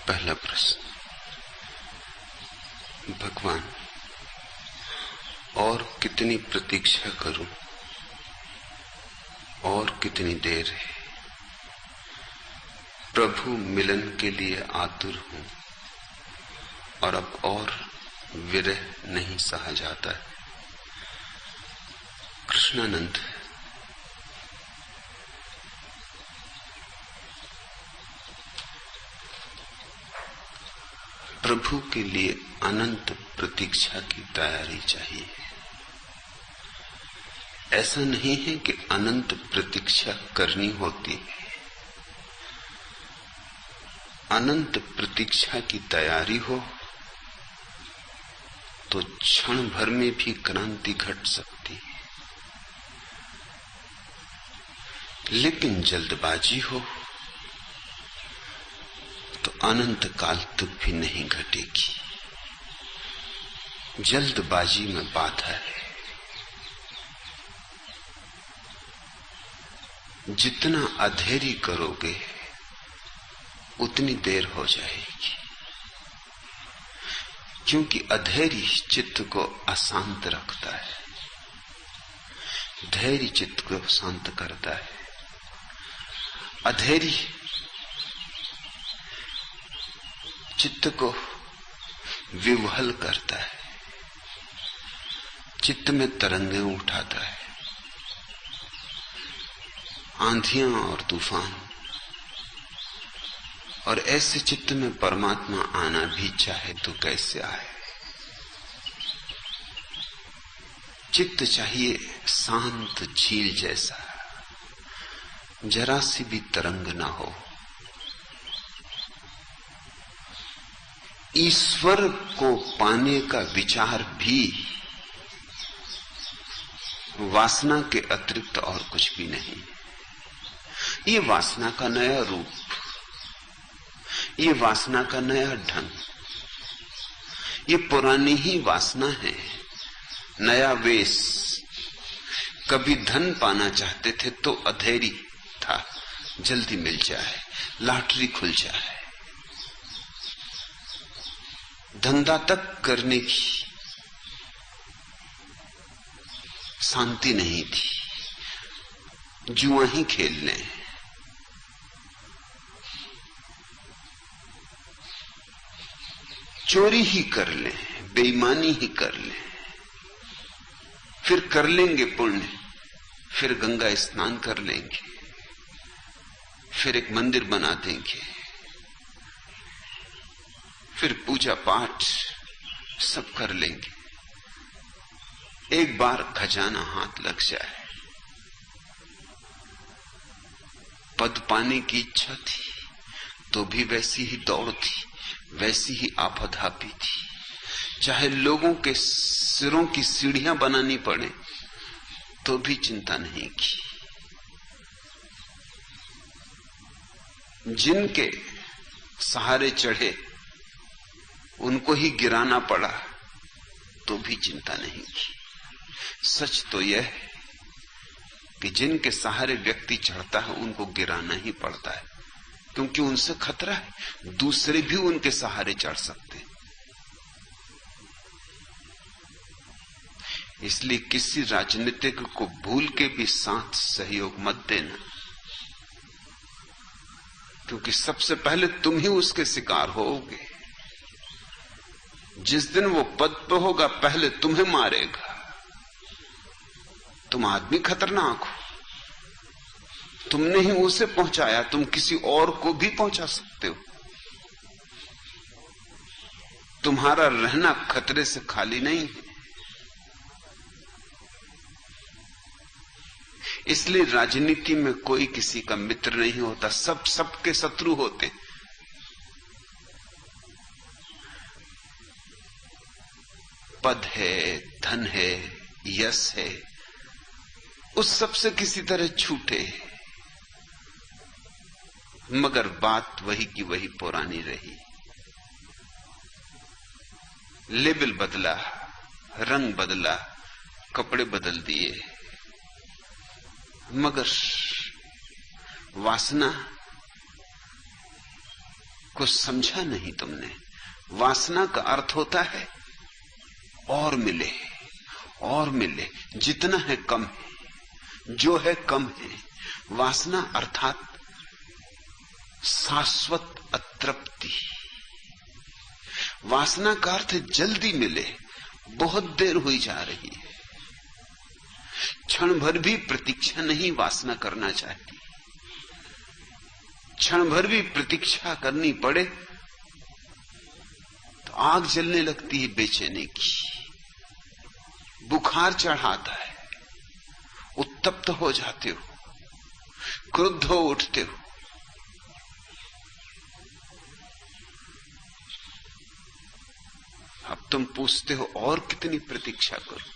पहला प्रश्न, भगवान और कितनी प्रतीक्षा करूं और कितनी देर है। प्रभु मिलन के लिए आतुर हूं और अब और विरह नहीं सहा जाता है। कृष्णानंद। प्रभु के लिए अनंत प्रतीक्षा की तैयारी चाहिए। ऐसा नहीं है कि अनंत प्रतीक्षा करनी होती है। अनंत प्रतीक्षा की तैयारी हो तो क्षण भर में भी क्रांति घट सकती है, लेकिन जल्दबाजी हो तो अनंत काल तक भी नहीं घटेगी। जल्दबाजी में बाधा है। जितना अधेरी करोगे उतनी देर हो जाएगी, क्योंकि अधेरी चित्त को अशांत रखता है, धैर्य चित्त को शांत करता है। अधेरी चित्त को विवहल करता है, चित्त में तरंगें उठाता है, आंधियां और तूफान। और ऐसे चित्त में परमात्मा आना भी चाहे तो कैसे आए। चित्त चाहिए शांत झील जैसा, जरा सी भी तरंग ना हो। ईश्वर को पाने का विचार भी वासना के अतिरिक्त और कुछ भी नहीं। ये वासना का नया रूप, ये वासना का नया ढंग, ये पुरानी ही वासना है, नया वेश। कभी धन पाना चाहते थे तो अधेरी था, जल्दी मिल जाए, लॉटरी खुल जाए। धंधा तक करने की शांति नहीं थी, जुआ ही खेल लें। चोरी ही कर लें, बेईमानी ही कर लें, फिर कर लेंगे पुण्य, फिर गंगा स्नान कर लेंगे, फिर एक मंदिर बना देंगे, फिर पूजा पाठ सब कर लेंगे। एक बार खजाना हाथ लग जाए। पद पाने की इच्छा थी तो भी वैसी ही दौड़ थी, वैसी ही आपाधापी थी। चाहे लोगों के सिरों की सीढ़ियां बनानी पड़े तो भी चिंता नहीं की। जिनके सहारे चढ़े उनको ही गिराना पड़ा तो भी चिंता नहीं की। सच तो यह है कि जिनके सहारे व्यक्ति चढ़ता है उनको गिराना ही पड़ता है, क्योंकि उनसे खतरा है, दूसरे भी उनके सहारे चढ़ सकते। इसलिए किसी राजनीतिक को भूल के भी साथ सहयोग मत देना, क्योंकि सबसे पहले तुम ही उसके शिकार होगे। जिस दिन वो पद पे होगा पहले तुम्हें मारेगा। तुम आदमी खतरनाक हो, तुमने ही उसे पहुंचाया, तुम किसी और को भी पहुंचा सकते हो। तुम्हारा रहना खतरे से खाली नहीं है। इसलिए राजनीति में कोई किसी का मित्र नहीं होता, सब सबके शत्रु होते। पद है, धन है, यश है, उस सब से किसी तरह छूटे, मगर बात वही की वही पुरानी रही। लेबल बदला, रंग बदला, कपड़े बदल दिए, मगर वासना कुछ समझा नहीं तुमने। वासना का अर्थ होता है और मिले, और मिले, जितना है कम है, जो है कम है। वासना अर्थात शाश्वत अतृप्ति। वासना का अर्थ जल्दी मिले, बहुत देर हुई जा रही है, क्षण भर भी प्रतीक्षा नहीं वासना करना चाहती। क्षण भर भी प्रतीक्षा करनी पड़े तो आग जलने लगती है बेचैनी की, बुखार चढ़ाता है, उत्तप्त हो जाते हो, क्रुद्ध हो उठते हो। अब तुम पूछते हो और कितनी प्रतीक्षा करो।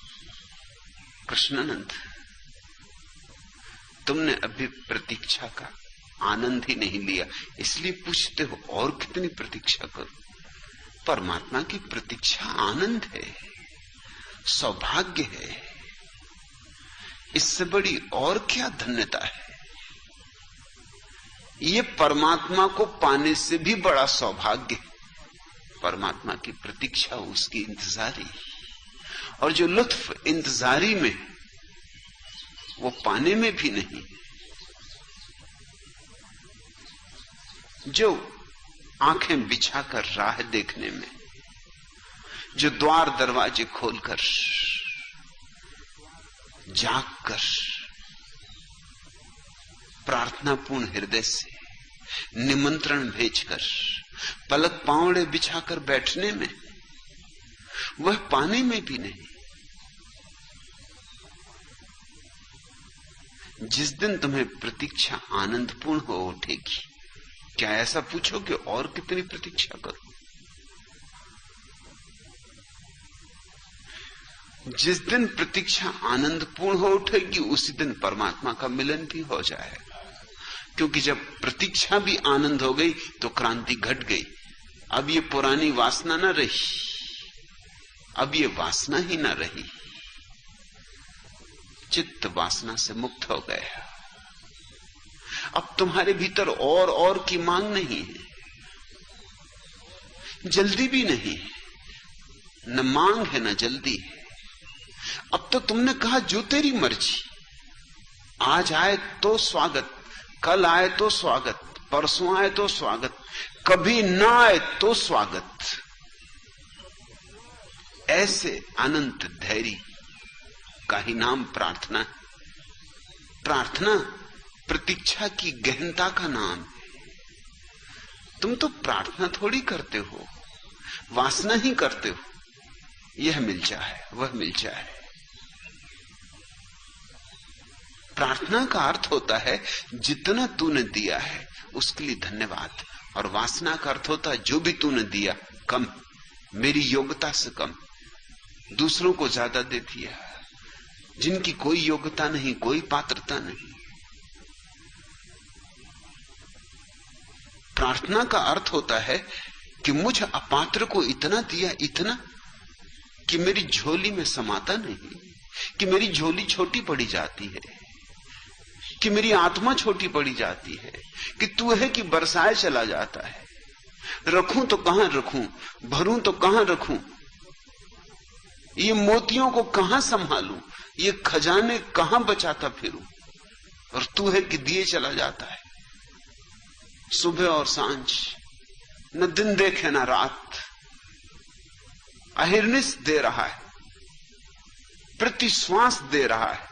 कृष्णानंद, तुमने अभी प्रतीक्षा का आनंद ही नहीं लिया, इसलिए पूछते हो और कितनी प्रतीक्षा करो। परमात्मा की प्रतीक्षा आनंद है, सौभाग्य है। इससे बड़ी और क्या धन्यता है। ये परमात्मा को पाने से भी बड़ा सौभाग्य है। परमात्मा की प्रतीक्षा, उसकी इंतजारी, और जो लुत्फ इंतजारी में वो पाने में भी नहीं। जो आंखें बिछाकर राह देखने में, जो द्वार दरवाजे खोलकर, जागकर, प्रार्थनापूर्ण हृदय से निमंत्रण भेजकर, पलक पावड़े बिछाकर बैठने में, वह पाने में भी नहीं। जिस दिन तुम्हें प्रतीक्षा आनंदपूर्ण हो उठेगी, क्या ऐसा पूछो कि और कितनी प्रतीक्षा करो। जिस दिन प्रतीक्षा आनंदपूर्ण हो उठेगी, उसी दिन परमात्मा का मिलन भी हो जाएगा। क्योंकि जब प्रतीक्षा भी आनंद हो गई तो क्रांति घट गई। अब ये पुरानी वासना न रही, अब ये वासना ही न रही। चित्त वासना से मुक्त हो गया। अब तुम्हारे भीतर और की मांग नहीं है, जल्दी भी नहीं, न मांग है न जल्दी है। अब तो तुमने कहा जो तेरी मर्जी, आज आए तो स्वागत, कल आए तो स्वागत, परसों आए तो स्वागत, कभी ना आए तो स्वागत। ऐसे अनंत धैर्य का ही नाम प्रार्थना है। प्रार्थना प्रतीक्षा की गहनता का नाम है। तुम तो प्रार्थना थोड़ी करते हो, वासना ही करते हो, यह मिल जाए वह मिल जाए। प्रार्थना का अर्थ होता है जितना तूने दिया है उसके लिए धन्यवाद, और वासना का अर्थ होता है जो भी तूने दिया कम, मेरी योग्यता से कम, दूसरों को ज्यादा दे दिया, जिनकी कोई योग्यता नहीं, कोई पात्रता नहीं। प्रार्थना का अर्थ होता है कि मुझ अपात्र को इतना दिया, इतना कि मेरी झोली में समाता नहीं, कि मेरी झोली छोटी पड़ी जाती है, कि मेरी आत्मा छोटी पड़ी जाती है, कि तू है कि बरसाए चला जाता है। रखूं तो कहां रखूं, भरूं तो कहां रखूं, ये मोतियों को कहां संभालूं, ये खजाने कहां बचाता फिरूं, और तू है कि दिए चला जाता है। सुबह और सांझ, न दिन देखे न रात, अहिर्निश दे रहा है, प्रति श्वास दे रहा है।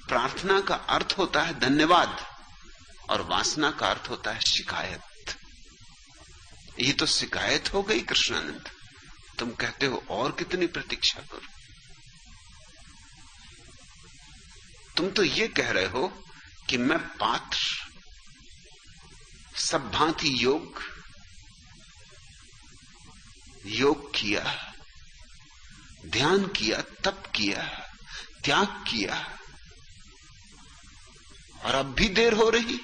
प्रार्थना का अर्थ होता है धन्यवाद, और वासना का अर्थ होता है शिकायत। ये तो शिकायत हो गई कृष्णानंद। तुम कहते हो और कितनी प्रतीक्षा करो। तुम तो ये कह रहे हो कि मैं पात्र, सब भांति योग किया, ध्यान किया, तप किया, त्याग किया, और अब भी देर हो रही,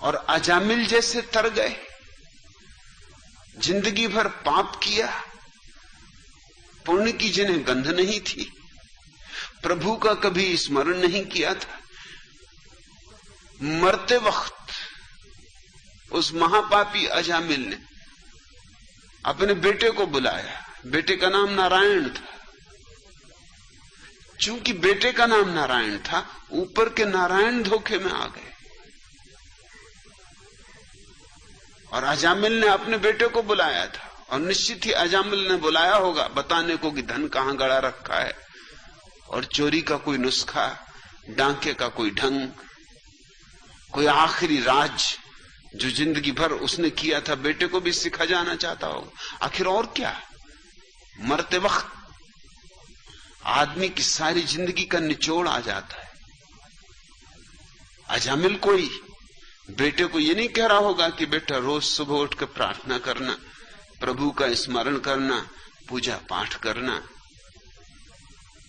और अजामिल जैसे तर गए, जिंदगी भर पाप किया, पुण्य की जिन्हें गंध नहीं थी, प्रभु का कभी स्मरण नहीं किया था, मरते वक्त उस महापापी अजामिल ने अपने बेटे को बुलाया। बेटे का नाम नारायण था। चूंकि बेटे का नाम नारायण था, ऊपर के नारायण धोखे में आ गए और अजामिल ने अपने बेटे को बुलाया था। और निश्चित ही अजामिल ने बुलाया होगा बताने को कि धन कहां गड़ा रखा है और चोरी का कोई नुस्खा, डांके का कोई ढंग, कोई आखिरी राज जो जिंदगी भर उसने किया था, बेटे को भी सिखा जाना चाहता होगा। आखिर और क्या, मरते वक्त आदमी की सारी जिंदगी का निचोड़ आ जाता है। अजामिल कोई बेटे को ये नहीं कह रहा होगा कि बेटा रोज सुबह उठ कर प्रार्थना करना, प्रभु का स्मरण करना, पूजा पाठ करना।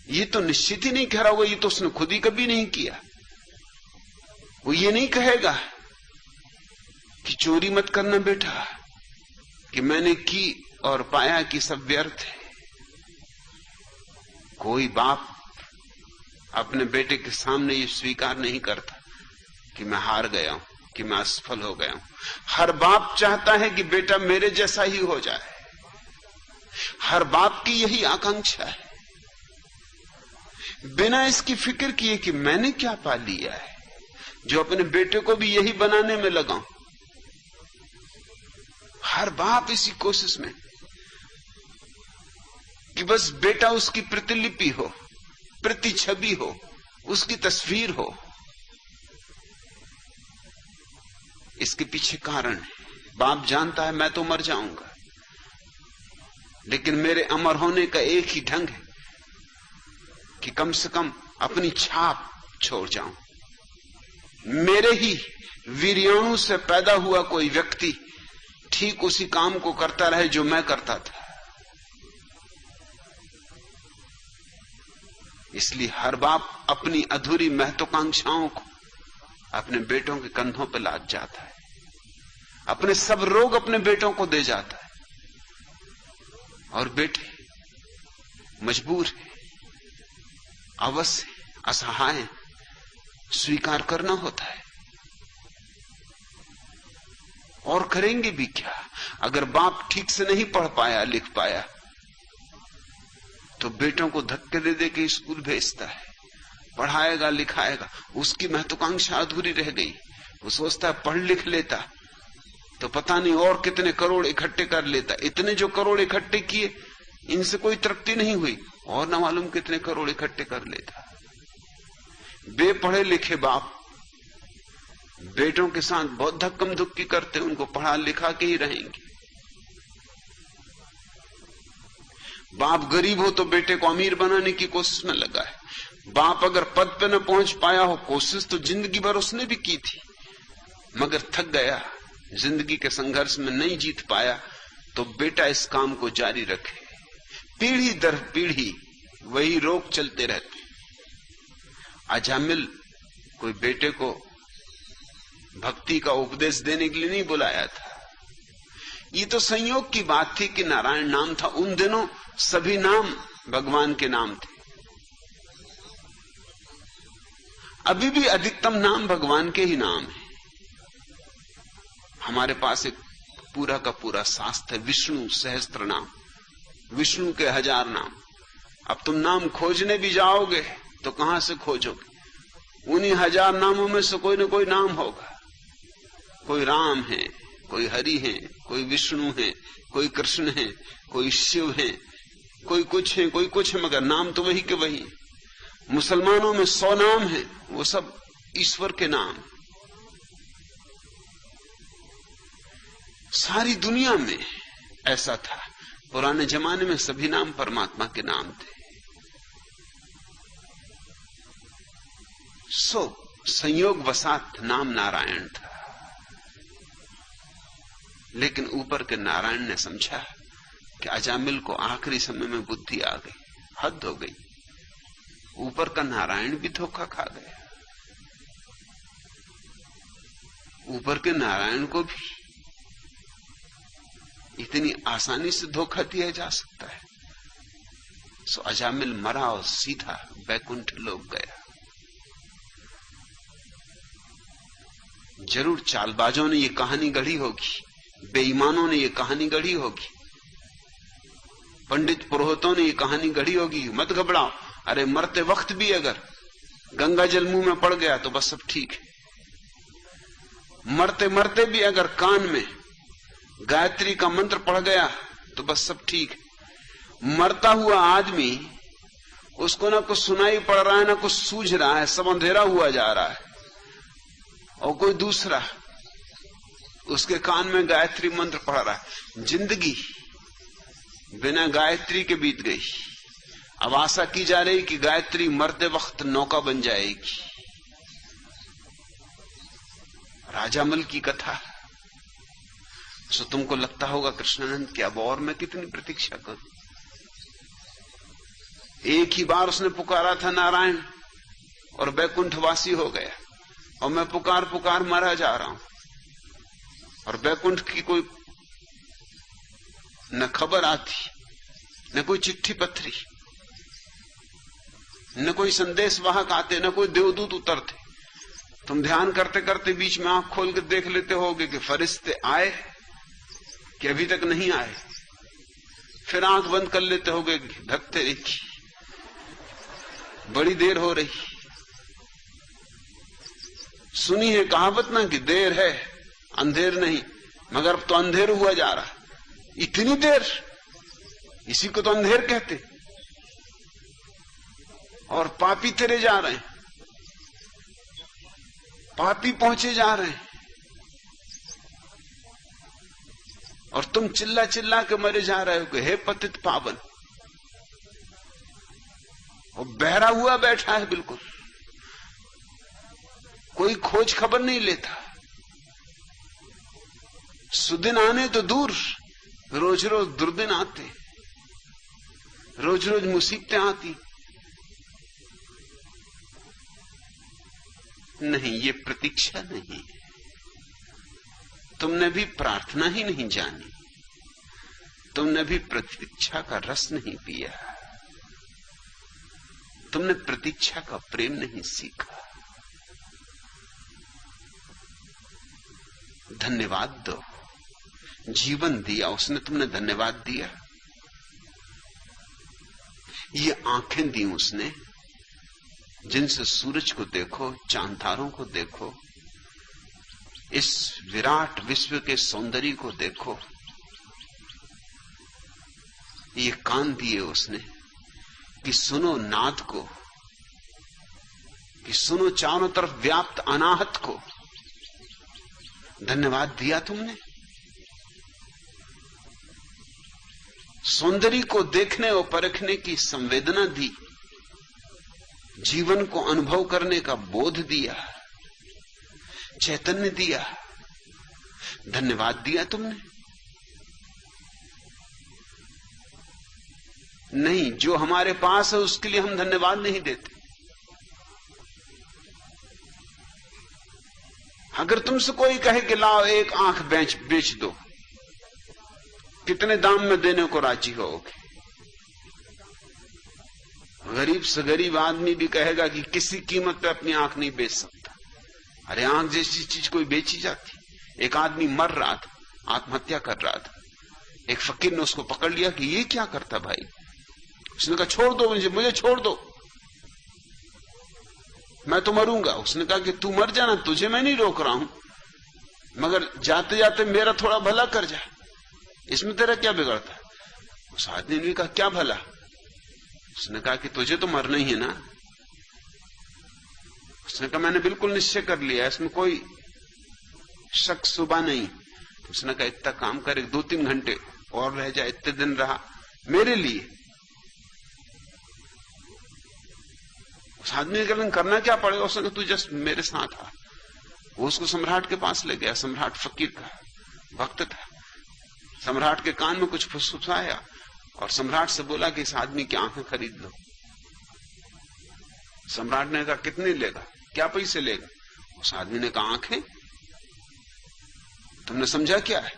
ये तो निश्चित ही नहीं कह रहा होगा, ये तो उसने खुद ही कभी नहीं किया। वो ये नहीं कहेगा कि चोरी मत करना बेटा, कि मैंने की और पाया कि सब व्यर्थ है। कोई बाप अपने बेटे के सामने ये स्वीकार नहीं करता कि मैं हार गया हूं, कि मैं असफल हो गया हूं। हर बाप चाहता है कि बेटा मेरे जैसा ही हो जाए। हर बाप की यही आकांक्षा है, बिना इसकी फिक्र किए कि मैंने क्या पा लिया है, जो अपने बेटे को भी यही बनाने में लगा हूं। हर बाप इसी कोशिश में कि बस बेटा उसकी प्रतिलिपि हो, प्रतिछवि हो, उसकी तस्वीर हो। इसके पीछे कारण है, बाप जानता है मैं तो मर जाऊंगा, लेकिन मेरे अमर होने का एक ही ढंग है कि कम से कम अपनी छाप छोड़ जाऊं। मेरे ही वीर्याणु से पैदा हुआ कोई व्यक्ति ठीक उसी काम को करता रहे जो मैं करता था। इसलिए हर बाप अपनी अधूरी महत्वाकांक्षाओं को अपने बेटों के कंधों पर लाद जाता है, अपने सब रोग अपने बेटों को दे जाता है, और बेटे मजबूर है, अवश्य असहाय, स्वीकार करना होता है। और करेंगे भी क्या? अगर बाप ठीक से नहीं पढ़ पाया, लिख पाया, तो बेटों को धक्के दे दे के स्कूल भेजता है, पढ़ाएगा लिखाएगा। उसकी महत्वाकांक्षा अधूरी रह गई। वो सोचता है पढ़ लिख लेता तो पता नहीं और कितने करोड़ इकट्ठे कर लेता। इतने जो करोड़ इकट्ठे किए, इनसे कोई तृप्ति नहीं हुई, और न मालूम कितने करोड़ इकट्ठे कर लेता। बेपढ़े लिखे बाप बेटों के साथ बहुत धक्कम धुक्की करते, उनको पढ़ा लिखा के ही रहेंगे। बाप गरीब हो तो बेटे को अमीर बनाने की कोशिश में लगा है। बाप अगर पद पे न पहुंच पाया हो, कोशिश तो जिंदगी भर उसने भी की थी, मगर थक गया, जिंदगी के संघर्ष में नहीं जीत पाया, तो बेटा इस काम को जारी रखे। पीढ़ी दर पीढ़ी वही रोग चलते रहते। अजामिल कोई बेटे को भक्ति का उपदेश देने के लिए नहीं बुलाया था। ये तो संयोग की बात थी कि नारायण नाम था। उन दिनों सभी नाम भगवान के नाम थे। अभी भी अधिकतम नाम भगवान के ही नाम है। हमारे पास एक पूरा का पूरा शास्त्र है, विष्णु सहस्त्र नाम, विष्णु के 1000 नाम। अब तुम नाम खोजने भी जाओगे तो कहां से खोजोगे? उन्हीं 1000 नामों में से कोई न कोई नाम होगा। कोई राम है, कोई हरि है, कोई विष्णु है, कोई कृष्ण है, कोई शिव है, कोई कुछ है, कोई कुछ है, मगर नाम तो वही के वही। मुसलमानों में 100 नाम है, वो सब ईश्वर के नाम। सारी दुनिया में ऐसा था। पुराने जमाने में सभी नाम परमात्मा के नाम थे। सो संयोग वसात नाम नारायण था। लेकिन ऊपर के नारायण ने समझा कि अजामिल को आखिरी समय में बुद्धि आ गई, हद हो गई। ऊपर का नारायण भी धोखा खा गया। ऊपर के नारायण को भी इतनी आसानी से धोखा दिया जा सकता है। सो अजामिल मरा और सीधा बैकुंठ लोक गया। जरूर चालबाजों ने ये कहानी गढ़ी होगी, बेईमानों ने ये कहानी गढ़ी होगी, पंडित पुरोहितों ने ये कहानी गढ़ी होगी। मत घबराओ, अरे मरते वक्त भी अगर गंगा जल मुंह में पड़ गया तो बस सब ठीक है। मरते मरते भी अगर कान में गायत्री का मंत्र पड़ गया तो बस सब ठीक है। मरता हुआ आदमी, उसको ना कुछ सुनाई पड़ रहा है, ना कुछ सूझ रहा है, सब अंधेरा हुआ जा रहा है, और कोई दूसरा उसके कान में गायत्री मंत्र पड़ रहा है। जिंदगी बिना गायत्री के बीत गई। अब आशा की जा रही कि गायत्री मरते वक्त नौका बन जाएगी। राजामल की कथा, सो तुमको लगता होगा कृष्णानंद कि अब और मैं कितनी प्रतीक्षा करूं। एक ही बार उसने पुकारा था नारायण और बैकुंठवासी हो गया, और मैं पुकार पुकार मरा जा रहा हूं, और बैकुंठ की कोई न खबर आती, न कोई चिट्ठी पत्री, न कोई संदेश वाहक आते, न कोई देवदूत उतरते। तुम ध्यान करते करते बीच में आंख खोल के देख लेते होगे कि फरिश्ते आए कि अभी तक नहीं आए। फिर आंख बंद कर लेते होगे, धकते देखी बड़ी देर हो रही। सुनी है कहावत ना कि देर है अंधेर नहीं, मगर अब तो अंधेर हुआ जा रहा। इतनी देर, इसी को तो अंधेर कहते। और पापी तेरे जा रहे हैं, पापी पहुंचे जा रहे हैं, और तुम चिल्ला चिल्ला के मरे जा रहे हो कि हे पतित पावन। और बहरा हुआ बैठा है बिल्कुल, कोई खोज खबर नहीं लेता। सुदिन आने तो दूर, रोज रोज दुर्दिन आते, रोज रोज मुसीबतें आती। नहीं, ये प्रतीक्षा नहीं, तुमने भी प्रार्थना ही नहीं जानी, तुमने भी प्रतीक्षा का रस नहीं पिया, तुमने प्रतीक्षा का प्रेम नहीं सीखा। धन्यवाद दो, जीवन दिया उसने, तुमने धन्यवाद दिया। ये आंखें दी उसने जिनसे सूरज को देखो, चांद तारों को देखो, इस विराट विश्व के सौंदर्य को देखो। ये कान दिए उसने कि सुनो नाद को, कि सुनो चारों तरफ व्याप्त अनाहत को। धन्यवाद दिया तुमने। सौंदर्य को देखने और परखने की संवेदना दी, जीवन को अनुभव करने का बोध दिया, चैतन्य दिया। धन्यवाद दिया तुमने। नहीं, जो हमारे पास है उसके लिए हम धन्यवाद नहीं देते। अगर तुमसे कोई कहे कि लाओ एक आंख बेच दो, कितने दाम में देने को राजी होगे? गरीब से गरीब आदमी भी कहेगा कि किसी कीमत पे अपनी आंख नहीं बेच सकता। अरे आंख जैसी चीज कोई बेची जाती? एक आदमी मर रहा था, आत्महत्या कर रहा था, एक फकीर ने उसको पकड़ लिया कि ये क्या करता भाई? उसने कहा छोड़ दो मुझे छोड़ दो, मैं तो मरूंगा। उसने कहा कि तू मर जाना, तुझे मैं नहीं रोक रहा हूं, मगर जाते जाते मेरा थोड़ा भला कर जा, इसमें तेरा क्या बिगड़ता? उस आदमी ने कहा क्या भला? उसने कहा कि तुझे तो मरना ही है ना। उसने कहा मैंने बिल्कुल निश्चय कर लिया, इसमें कोई शक शुबा नहीं। उसने कहा इतना काम कर, 2-3 घंटे और रह जाए, इतने दिन रहा मेरे लिए। उस आदमी ने कहा करना क्या पड़ेगा? उसने कहा तू जस्ट मेरे साथ आ। वो उसको सम्राट के पास ले गया। सम्राट फकीर का भक्त था। सम्राट के कान में कुछ फुसफुसाया और सम्राट से बोला कि इस आदमी की आंखें खरीद लो। सम्राट ने कहा कितने लेगा, क्या पैसे लेगा? उस आदमी ने कहा आंखें। तुमने समझा क्या है?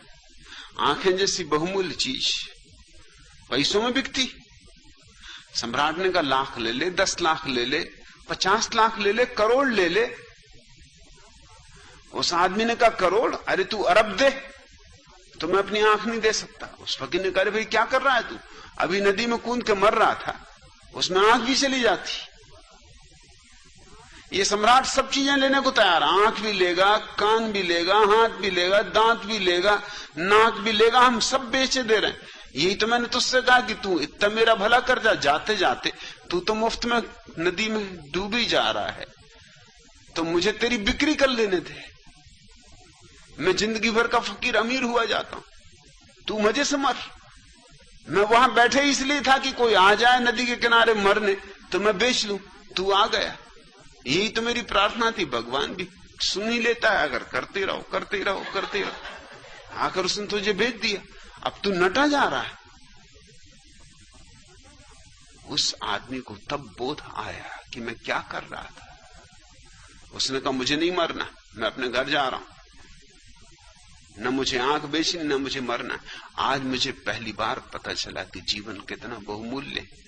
आंखें जैसी बहुमूल्य चीज पैसों में बिकती? सम्राट ने कहा लाख ले ले, 10 लाख ले ले, 50 लाख ले ले, करोड़ ले ले। उस आदमी ने कहा करोड़? अरे तू अरब दे तो मैं अपनी आंख नहीं दे सकता। उस फकीर ने कहा भाई क्या कर रहा है तू? अभी नदी में कूद के मर रहा था, उसमें आंख भी चली जाती। ये सम्राट सब चीजें लेने को तैयार, आंख भी लेगा, कान भी लेगा, हाथ भी लेगा, दांत भी लेगा, नाक भी लेगा, हम सब बेचे दे रहे हैं। यही तो मैंने तुझसे कहा कि तू इतना मेरा भला कर जा, जाते जाते तू तो मुफ्त में नदी में डूब ही जा रहा है, तो मुझे तेरी बिक्री कर लेने दे, मैं जिंदगी भर का फकीर अमीर हुआ जाता हूं, तू मजे से मर। मैं वहां बैठे इसलिए था कि कोई आ जाए नदी के किनारे मरने तो मैं बेच लूं, तू आ गया, यही तो मेरी प्रार्थना थी। भगवान भी सुन ही लेता है अगर करते रहो करते रहो करते रहो। आकर उसने तुझे भेज दिया, अब तू नटा जा रहा है। उस आदमी को तब बोध आया कि मैं क्या कर रहा था। उसने कहा मुझे नहीं मरना, मैं अपने घर जा रहा हूं, न मुझे आंख बेचनी न मुझे मरना। आज मुझे पहली बार पता चला कि जीवन कितना बहुमूल्य है।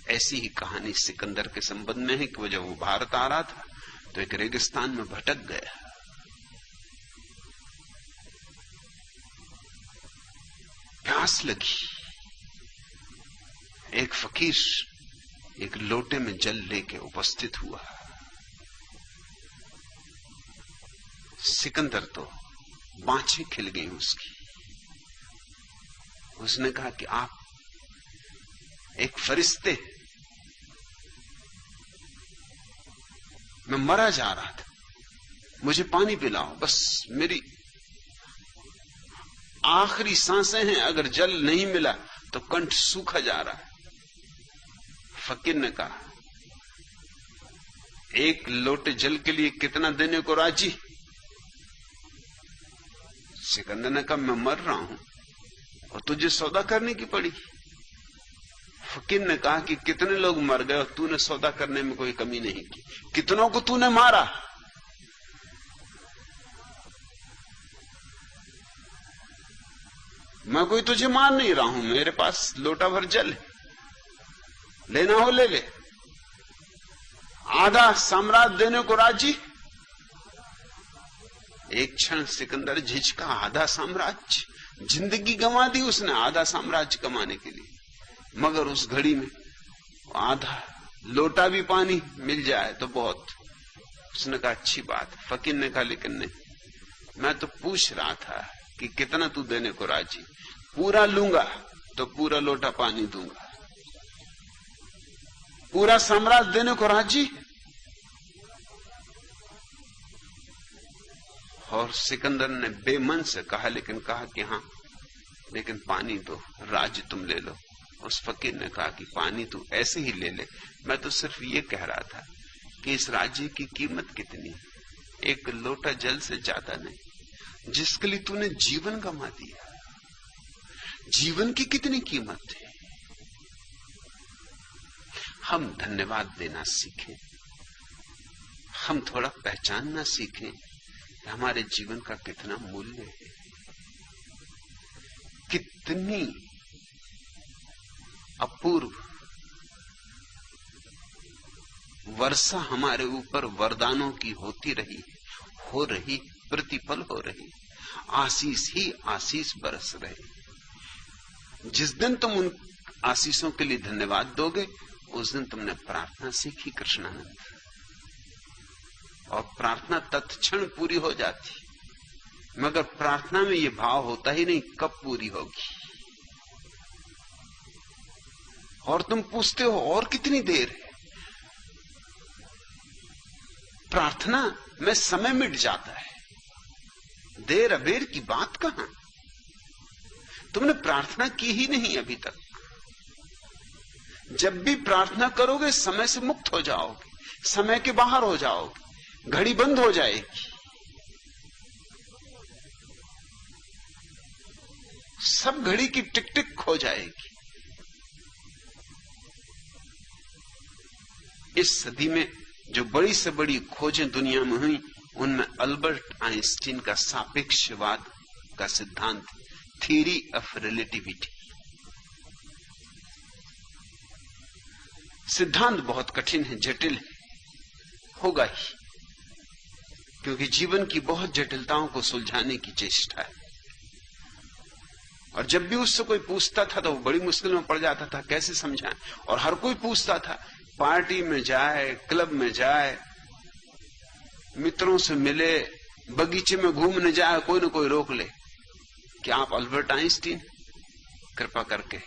ऐसी ही कहानी सिकंदर के संबंध में है कि जब वो भारत आ रहा था तो एक रेगिस्तान में भटक गया। प्यास लगी, एक फकीर एक लोटे में जल लेके उपस्थित हुआ। सिकंदर तो बाँछें खिल गई उसकी। उसने कहा कि आप एक फरिश्ते, मैं मरा जा रहा था, मुझे पानी पिलाओ, बस मेरी आखिरी सांसें हैं, अगर जल नहीं मिला तो कंठ सूखा जा रहा है। फकीर ने कहा एक लोटे जल के लिए कितना देने को राजी? सिकंदर ने कहा मैं मर रहा हूं और तुझे सौदा करने की पड़ी। फकीर ने कहा कि कितने लोग मर गए और तूने सौदा करने में कोई कमी नहीं की, कितनों को तूने मारा? मैं कोई तुझे मार नहीं रहा हूं, मेरे पास लोटा भर जल है, लेना हो ले ले। आधा साम्राज्य देने को राजी? एक क्षण सिकंदर झिझका, आधा साम्राज्य? जिंदगी गंवा दी उसने आधा साम्राज्य कमाने के लिए, मगर उस घड़ी में आधा लोटा भी पानी मिल जाए तो बहुत। उसने कहा अच्छी बात। फकीर ने कहा लेकिन नहीं, मैं तो पूछ रहा था कि कितना तू देने को राजी? पूरा लूंगा तो पूरा लोटा पानी दूंगा। पूरा साम्राज्य देने को राजी? और सिकंदर ने बेमन से कहा, लेकिन कहा कि हां, लेकिन पानी दो, राज्य तुम ले लो। उस फकीर ने कहा कि पानी तू ऐसे ही ले ले, मैं तो सिर्फ ये कह रहा था कि इस राज्य की कीमत कितनी? एक लोटा जल से ज्यादा नहीं, जिसके लिए तूने जीवन गंवा दिया। जीवन की कितनी कीमत है? हम धन्यवाद देना सीखें, हम थोड़ा पहचानना सीखें कि हमारे जीवन का कितना मूल्य है, कितनी अपूर्व वर्षा हमारे ऊपर वरदानों की होती रही, हो रही, प्रतिपल हो रही, आशीष ही आशीष बरस रहे। जिस दिन तुम उन आशीषों के लिए धन्यवाद दोगे, उस दिन तुमने प्रार्थना सीखी कृष्णानंद, और प्रार्थना तत्क्षण पूरी हो जाती, मगर प्रार्थना में यह भाव होता ही नहीं कब पूरी होगी। और तुम पूछते हो और कितनी देर है? प्रार्थना में समय मिट जाता है, देर अबेर की बात कहां। तुमने प्रार्थना की ही नहीं अभी तक। जब भी प्रार्थना करोगे समय से मुक्त हो जाओगे, समय के बाहर हो जाओगे, घड़ी बंद हो जाएगी, सब घड़ी की टिक टिक खो जाएगी। इस सदी में जो बड़ी से बड़ी खोजें दुनिया में हुई, उनमें अल्बर्ट आइंस्टीन का सापेक्षवाद का सिद्धांत, थ्योरी ऑफ रिलेटिविटी। सिद्धांत बहुत कठिन है, जटिल है, होगा ही, क्योंकि जीवन की बहुत जटिलताओं को सुलझाने की चेष्टा है। और जब भी उससे कोई पूछता था तो वो बड़ी मुश्किल में पड़ जाता था, कैसे समझाएं। और हर कोई पूछता था, पार्टी में जाए, क्लब में जाए, मित्रों से मिले, बगीचे में घूमने जाए, कोई न कोई रोक ले कि आप अल्बर्ट आइंस्टीन, कृपा करके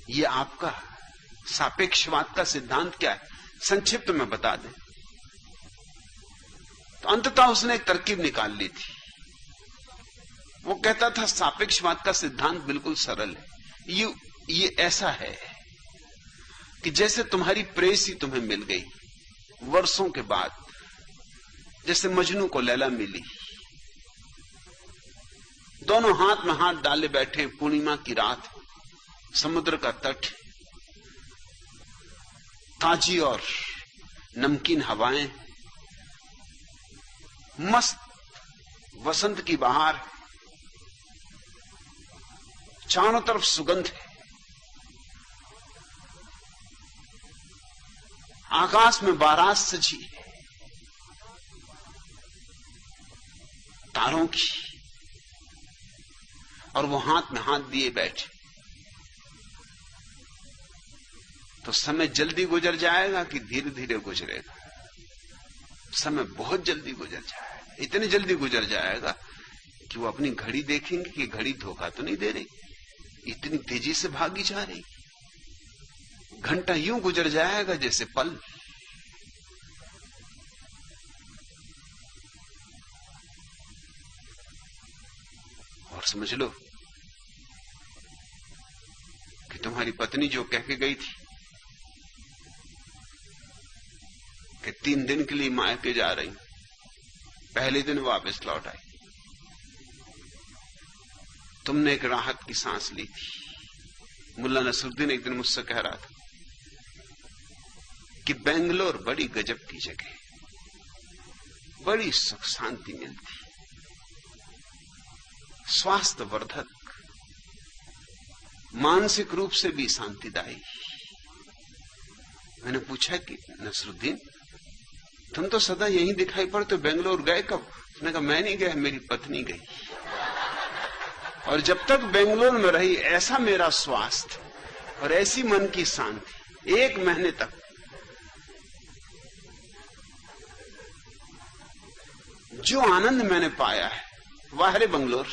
ये आपका सापेक्षवाद का सिद्धांत क्या है, संक्षिप्त में बता दें। तो अंततः उसने एक तरकीब निकाल ली थी। वो कहता था सापेक्षवाद का सिद्धांत बिल्कुल सरल है। ये ऐसा है कि जैसे तुम्हारी प्रेयसी तुम्हें मिल गई वर्षों के बाद, जैसे मजनू को लैला मिली, दोनों हाथ में हाथ डाले बैठे, पूर्णिमा की रात, समुद्र का तट, ताजी और नमकीन हवाएं, मस्त वसंत की बहार, चारों तरफ सुगंध है, आकाश में बारात सजी है तारों की, और वो हाथ में हाथ दिए बैठे। तो समय जल्दी गुजर जाएगा कि धीरे धीरे गुजरेगा? समय बहुत जल्दी गुजर जाएगा, इतनी जल्दी गुजर जाएगा कि वो अपनी घड़ी देखेंगे कि घड़ी धोखा तो नहीं दे रही, इतनी तेजी से भागी जा रही। घंटा यूं गुजर जाएगा जैसे पल। और समझ लो कि तुम्हारी पत्नी जो कह के गई थी कि 3 दिन के लिए मायके जा रही, पहले दिन वापस लौट आई। तुमने एक राहत की सांस ली थी। मुल्ला नसरुद्दीन एक दिन मुझसे कह रहा था कि बेंगलोर बड़ी गजब की जगह, बड़ी सुख शांति मिलती, स्वास्थ्यवर्धक, मानसिक रूप से भी शांतिदायी। मैंने पूछा कि नसरुद्दीन, तुम तो सदा यहीं दिखाई पड़ते, बेंगलोर गए कब? उसने कहा मैं नहीं गया, मेरी पत्नी गई। और जब तक बेंगलोर में रही, ऐसा मेरा स्वास्थ्य और ऐसी मन की शांति, 1 महीने तक। जो आनंद मैंने पाया है, वाह रे बंगलोर।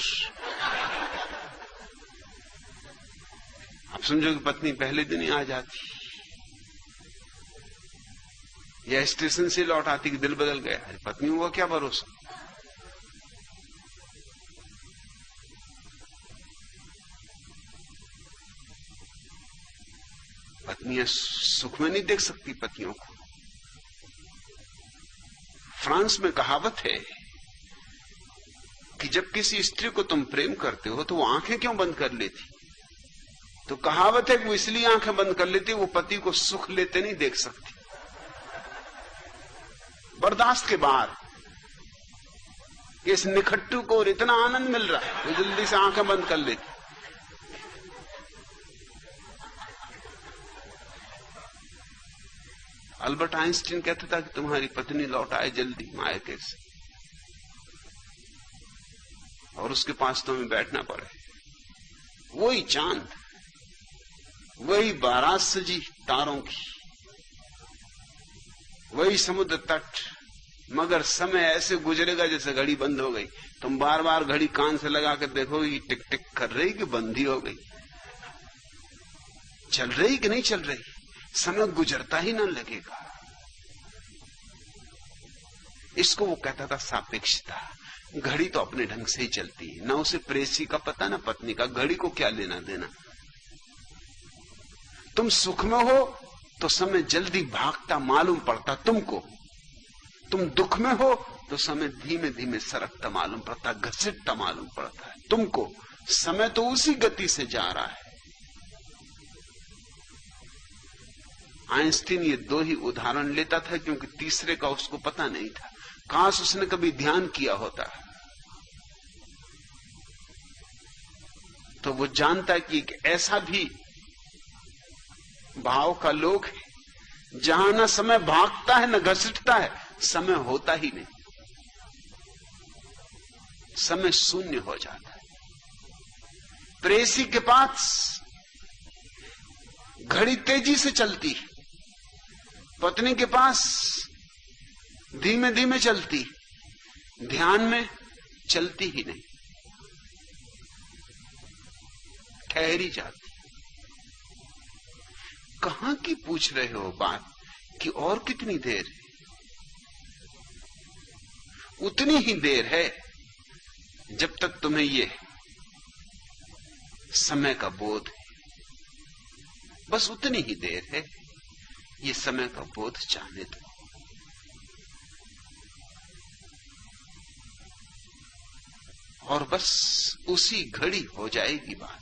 अब समझो कि पत्नी पहले दिन ही आ जाती, या स्टेशन से लौट आती कि दिल बदल गया। पत्नी हुआ क्या भरोसा। पत्नियां सुख में नहीं देख सकती पतियों को। फ्रांस में कहावत है कि जब किसी स्त्री को तुम प्रेम करते हो तो वो आंखें क्यों बंद कर लेती? तो कहावत है कि वो इसलिए आंखें बंद कर लेती, वो पति को सुख लेते नहीं देख सकती। बर्दाश्त के बाहर इस निखट्टू को और इतना आनंद मिल रहा है, वो जल्दी से आंखें बंद कर लेती। अल्बर्ट आइंस्टीन कहता था कि तुम्हारी पत्नी लौट आए जल्दी मायके से, और उसके पास तुम्हें बैठना पड़े। वही चांद, वही बारात सजी तारों की, वही समुद्र तट, मगर समय ऐसे गुजरेगा जैसे घड़ी बंद हो गई। तुम बार बार घड़ी कान से लगा कर देखोगे टिक टिक कर रही कि बंद ही हो गई, चल रही कि नहीं चल रही, समय गुजरता ही ना लगेगा। इसको वो कहता था सापेक्षता। घड़ी तो अपने ढंग से ही चलती है, ना उसे प्रेसी का पता ना पत्नी का, घड़ी को क्या लेना देना। तुम सुख में हो तो समय जल्दी भागता मालूम पड़ता तुमको, तुम दुख में हो तो समय धीमे धीमे सरकता मालूम पड़ता, घसीटता मालूम पड़ता है तुमको। समय तो उसी गति से जा रहा है। आइंस्टीन ये 2 ही उदाहरण लेता था क्योंकि तीसरे का उसको पता नहीं था। काश उसने कभी ध्यान किया होता तो वो जानता कि एक ऐसा भी भाव का लोक है जहां न समय भागता है न घसीटता है, समय होता ही नहीं। समय शून्य हो जाता है। प्रेयसी के पास घड़ी तेजी से चलती, पत्नी के पास धीमे धीमे चलती, ध्यान में चलती ही नहीं, ठहरी जाती। कहां की पूछ रहे हो बात कि और कितनी देर है? उतनी ही देर है जब तक तुम्हें ये समय का बोध है। बस उतनी ही देर है, ये समय का बोध चाहने दो। और बस उसी घड़ी हो जाएगी बात,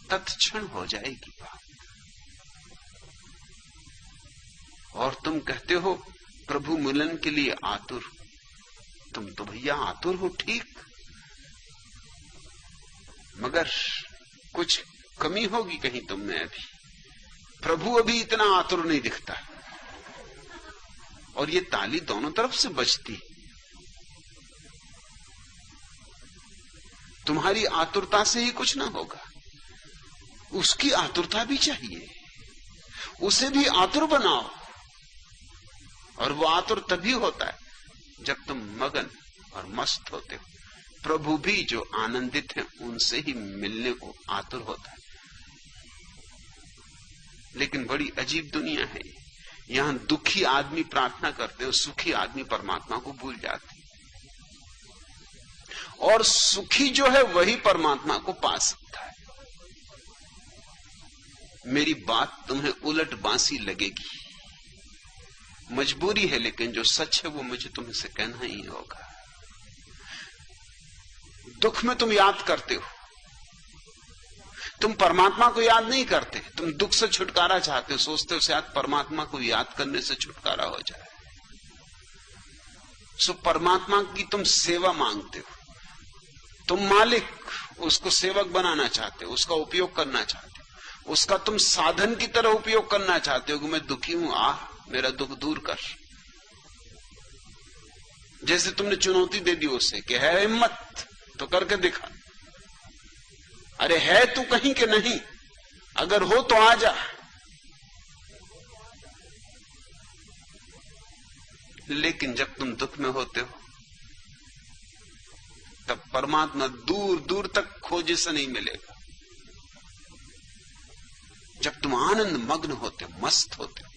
तत्क्षण हो जाएगी बात। और तुम कहते हो प्रभु मिलन के लिए आतुर। तुम तो भैया आतुर हो, ठीक, मगर कुछ कमी होगी कहीं तुम में। अभी प्रभु अभी इतना आतुर नहीं दिखता। और ये ताली दोनों तरफ से बजती। तुम्हारी आतुरता से ही कुछ ना होगा, उसकी आतुरता भी चाहिए। उसे भी आतुर बनाओ। और वो आतुर तभी होता है जब तुम मगन और मस्त होते हो। प्रभु भी जो आनंदित हैं उनसे ही मिलने को आतुर होता है। लेकिन बड़ी अजीब दुनिया है। यहां दुखी आदमी प्रार्थना करते हो, सुखी आदमी परमात्मा को भूल जाते। और सुखी जो है वही परमात्मा को पा सकता है। मेरी बात तुम्हें उलट बांसी लगेगी, मजबूरी है, लेकिन जो सच है वो मुझे तुमसे कहना ही होगा। दुख में तुम याद करते हो, तुम परमात्मा को याद नहीं करते। तुम दुख से छुटकारा चाहते हो, सोचते हो शायद परमात्मा को याद करने से छुटकारा हो जाए। सो परमात्मा की तुम सेवा मांगते हो। तुम मालिक, उसको सेवक बनाना चाहते हो, उसका उपयोग करना चाहते हो, उसका तुम साधन की तरह उपयोग करना चाहते हो कि मैं दुखी हूं, मेरा दुख दूर कर। जैसे तुमने चुनौती दे दी उसे कि है हिम्मत तो करके दिखा। अरे है तू कहीं के नहीं, अगर हो तो आ जा। लेकिन जब तुम दुख में होते हो तब परमात्मा दूर दूर तक खोजे से नहीं मिलेगा। जब तुम आनंद मग्न होते हो, मस्त होते हो,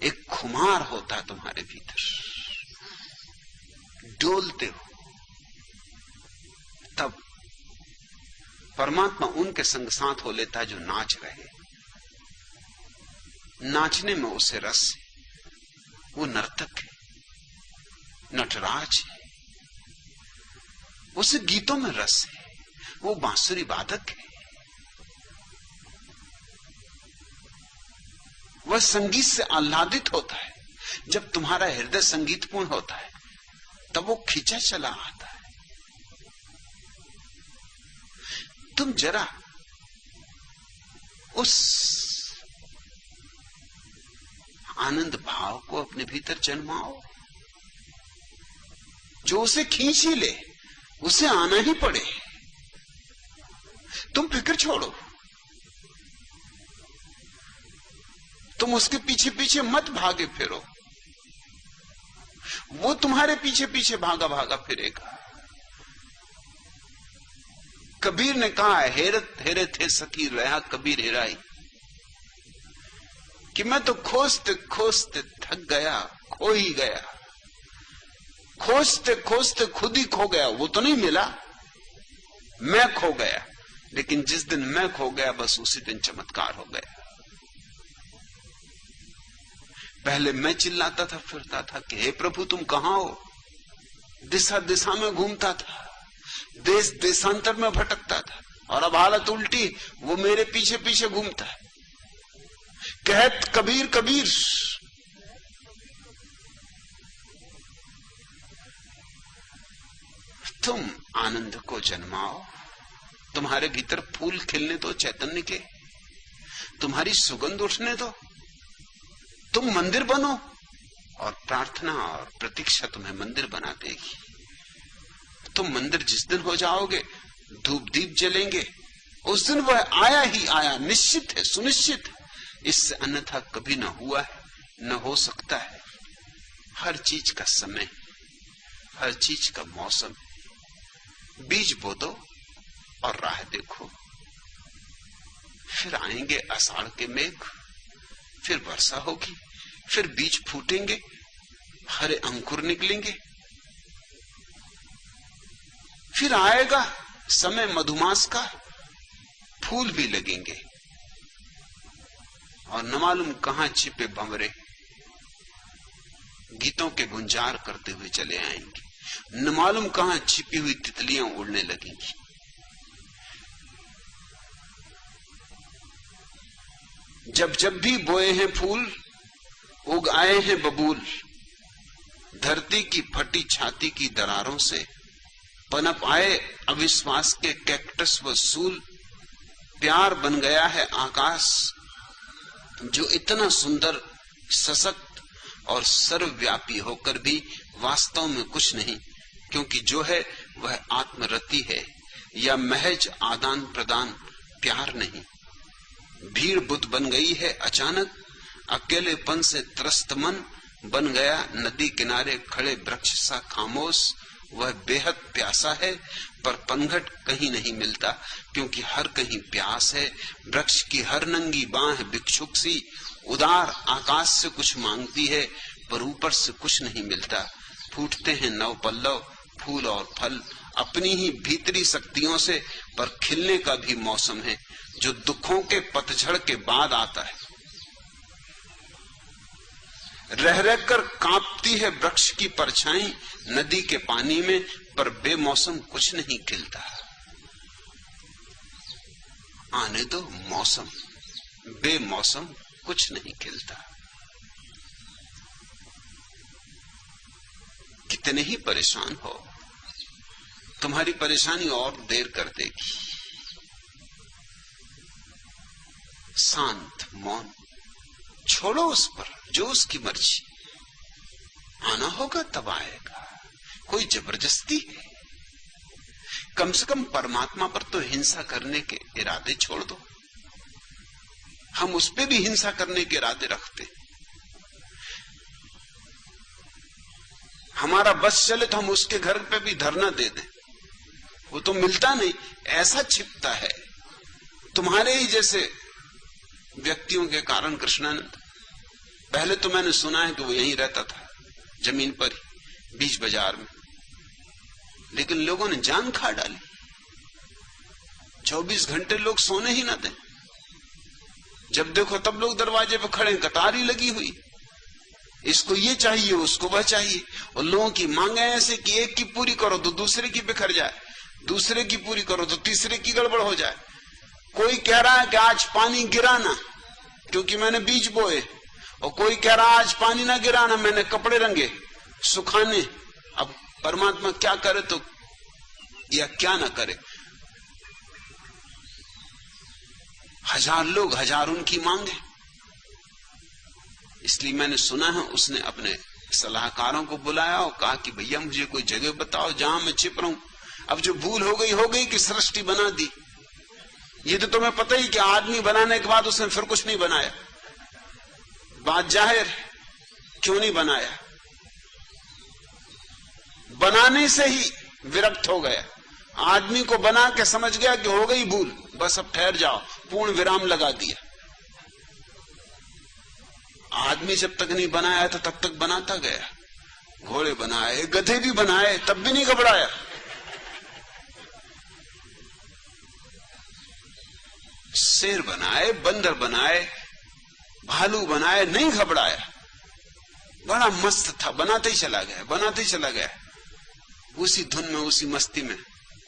एक खुमार होता है तुम्हारे भीतर, डोलते हो, तब परमात्मा उनके संग साथ हो लेता है जो नाच रहे। नाचने में उसे रस है, वो नर्तक है, नटराज है, उसे गीतों में रस है, वो बांसुरी वादक है, वह संगीत से आह्लादित होता है। जब तुम्हारा हृदय संगीतपूर्ण होता है तब वो खिंचा चला आता है। तुम जरा उस आनंद भाव को अपने भीतर जन्माओ जो उसे खींच ही ले, उसे आना ही पड़े। तुम फिक्र छोड़ो, तुम उसके पीछे पीछे मत भागे फिरो, वो तुम्हारे पीछे पीछे भागा भागा फिरेगा। कबीर ने कहा, हेरत हेरे थे सकी रहा कबीर हेराई, कि मैं तो खोजते खोजते थक गया, खो ही गया, खोजते खोजते खुद ही खो गया। वो तो नहीं मिला, मैं खो गया। लेकिन जिस दिन मैं खो गया बस उसी दिन चमत्कार हो गया। पहले मैं चिल्लाता था फिरता था कि हे प्रभु तुम कहां हो, दिशा दिशा में घूमता था, देश देशांतर में भटकता था, और अब हालत उल्टी, वो मेरे पीछे पीछे घूमता है। कहत कबीर कबीर, तुम आनंद को जन्माओ, तुम्हारे भीतर फूल खिलने दो चैतन्य के, तुम्हारी सुगंध उठने दो, तुम मंदिर बनो, और प्रार्थना और प्रतीक्षा तुम्हें मंदिर बना देगी। तुम मंदिर जिस दिन हो जाओगे, धूप दीप जलेंगे, उस दिन वह आया ही आया, निश्चित है, सुनिश्चित है। इससे अन्यथा कभी न हुआ है, न हो सकता है। हर चीज का समय, हर चीज का मौसम। बीज बो दो और राह देखो, फिर आएंगे आषाढ़ के मेघ, फिर वर्षा होगी, फिर बीज फूटेंगे, हरे अंकुर निकलेंगे, फिर आएगा समय मधुमास का, फूल भी लगेंगे, और न मालूम कहां छिपे भंवरे गीतों के गुंजार करते हुए चले आएंगे, न मालूम कहां छिपी हुई तितलियां उड़ने लगेंगी। जब जब भी बोए हैं फूल, उग आए हैं बबूल, धरती की फटी छाती की दरारों से पनप आए अविश्वास के कैक्टस व सूल। प्यार बन गया है आकाश जो इतना सुंदर, सशक्त और सर्वव्यापी होकर भी वास्तव में कुछ नहीं, क्योंकि जो है वह आत्मरति है या महज आदान प्रदान, प्यार नहीं। भीड़ बुत बन गई है अचानक, अकेलेपन से त्रस्त मन बन गया नदी किनारे खड़े वृक्ष सा खामोश। वह बेहद प्यासा है पर पनघट कहीं नहीं मिलता, क्योंकि हर कहीं प्यास है। वृक्ष की हर नंगी बाह भिक्षुक सी उदार आकाश से कुछ मांगती है, पर ऊपर से कुछ नहीं मिलता। फूटते हैं नव पल्लव फूल और फल अपनी ही भीतरी शक्तियों से, पर खिलने का भी मौसम है जो दुखों के पतझड़ के बाद आता है। रह रहकर कांपती है वृक्ष की परछाई नदी के पानी में, पर बेमौसम कुछ नहीं खिलता। आने दो मौसम, बेमौसम कुछ नहीं खिलता। कितने ही परेशान हो, तुम्हारी परेशानी और देर कर देगी। शांत मौन छोड़ो उस पर, जो उसकी मर्जी। आना होगा तब आएगा, कोई जबरदस्ती है। कम से कम परमात्मा पर तो हिंसा करने के इरादे छोड़ दो। हम उस पे भी हिंसा करने के इरादे रखते। हमारा बस चले तो हम उसके घर पे भी धरना दे दें, वो तो मिलता नहीं, ऐसा छिपता है। तुम्हारे ही जैसे व्यक्तियों के कारण कृष्णानंद, पहले तो मैंने सुना है कि वो यहीं रहता था जमीन पर ही, बीच बाजार में, लेकिन लोगों ने जान खा डाली। 24 घंटे लोग सोने ही ना दें, जब देखो तब लोग दरवाजे पर खड़े, कतार ही लगी हुई। इसको ये चाहिए, उसको वह चाहिए, और लोगों की मांगे ऐसे कि एक की पूरी करो तो दूसरे की बिखर जाए, दूसरे की पूरी करो तो तीसरे की गड़बड़ हो जाए। कोई कह रहा है कि आज पानी गिराना क्योंकि मैंने बीज बोए, और कोई कह रहा है आज पानी ना गिराना, मैंने कपड़े रंगे सुखाने। अब परमात्मा क्या करे तो या क्या ना करे। हजार लोग, हजार उनकी मांग है। इसलिए मैंने सुना है उसने अपने सलाहकारों को बुलाया और कहा कि भैया मुझे कोई जगह बताओ जहां मैं छिप रहूं। अब जो भूल हो गई कि सृष्टि बना दी। ये तो तुम्हें पता ही कि आदमी बनाने के बाद उसने फिर कुछ नहीं बनाया। बात जाहिर, क्यों नहीं बनाया? बनाने से ही विरक्त हो गया। आदमी को बना के समझ गया कि हो गई भूल, बस अब ठहर जाओ, पूर्ण विराम लगा दिया। आदमी जब तक नहीं बनाया था तब तक बनाता गया। घोड़े बनाए, गधे भी बनाए, तब भी नहीं घबराया। शेर बनाए, बंदर बनाए, भालू बनाए, नहीं घबराया। बड़ा मस्त था, बनाते ही चला गया, बनाते ही चला गया। उसी धुन में, उसी मस्ती में,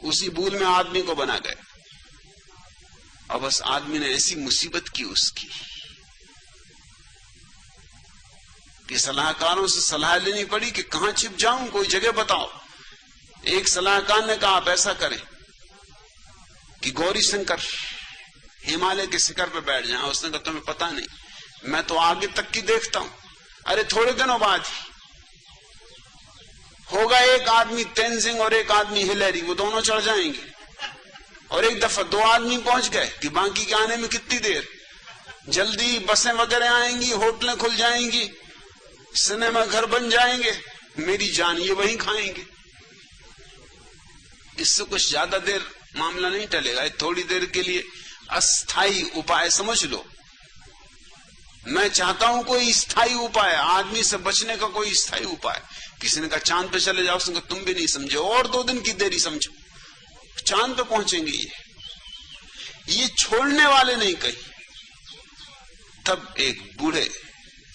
उसी भूल में आदमी को बना गए। और बस आदमी ने ऐसी मुसीबत की उसकी कि सलाहकारों से सलाह लेनी पड़ी कि कहां छिप जाऊं, कोई जगह बताओ। एक सलाहकार ने कहा आप ऐसा करें कि गौरी शंकर हिमालय के शिखर पर बैठ जाए। उसने कहा तुम्हें पता नहीं, मैं तो आगे तक की देखता हूं। अरे थोड़े दिनों बाद ही होगा एक आदमी तेनजिंग और एक आदमी हिलेरी, वो दोनों चढ़ जाएंगे। और एक दफा 2 आदमी पहुंच गए कि बाकी के आने में कितनी देर, जल्दी बसें वगैरह आएंगी, होटलें खुल जाएंगी, सिनेमा घर बन जाएंगे, मेरी जान ये वहीं खाएंगे। इससे कुछ ज्यादा देर मामला नहीं टलेगा। थोड़ी देर के लिए अस्थाई उपाय समझ लो। मैं चाहता हूं कोई स्थायी उपाय, आदमी से बचने का कोई स्थायी उपाय। किसी ने कहा चांद पे चले जाओ, उसने कहा तुम भी नहीं समझे, और 2 दिन की देरी समझो, चांद पे पहुंचेंगे। ये छोड़ने वाले नहीं कहीं। तब एक बूढ़े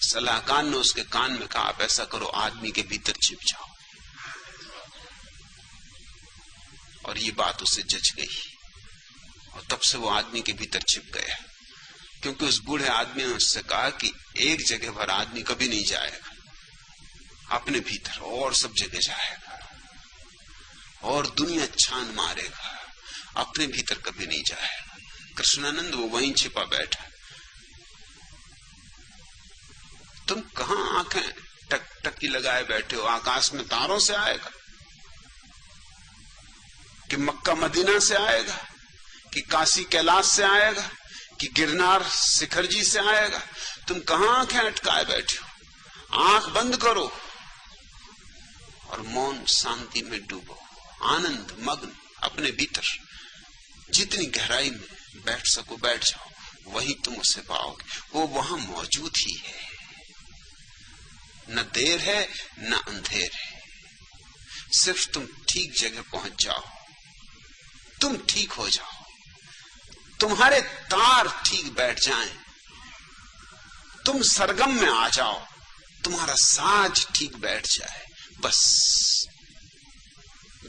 सलाहकार ने उसके कान में कहा, आप ऐसा करो, आदमी के भीतर छिप जाओ। और ये बात उसे जच गई, और तब से वो आदमी के भीतर छिप गया। क्योंकि उस बूढ़े आदमी ने उससे कहा कि एक जगह पर आदमी कभी नहीं जाएगा, अपने भीतर, और सब जगह जाएगा, और दुनिया छान मारेगा, अपने भीतर कभी नहीं जाएगा। कृष्णानंद वो वहीं छिपा बैठा। तुम कहां आंखें टकटकी लगाए बैठे हो? आकाश में तारों से आएगा कि मक्का मदीना से आएगा कि काशी कैलाश से आएगा कि गिरनार शिखर जी से आएगा? तुम कहां आंखें अटकाए बैठे हो? आंख बंद करो और मौन शांति में डूबो, आनंद मग्न अपने भीतर। जितनी गहराई में बैठ सको बैठ जाओ, वहीं तुम उसे पाओगे। वो वहां मौजूद ही है। न देर है न अंधेर है, सिर्फ तुम ठीक जगह पहुंच जाओ, तुम ठीक हो जाओ, तुम्हारे तार ठीक बैठ जाएं, तुम सरगम में आ जाओ, तुम्हारा साज ठीक बैठ जाए, बस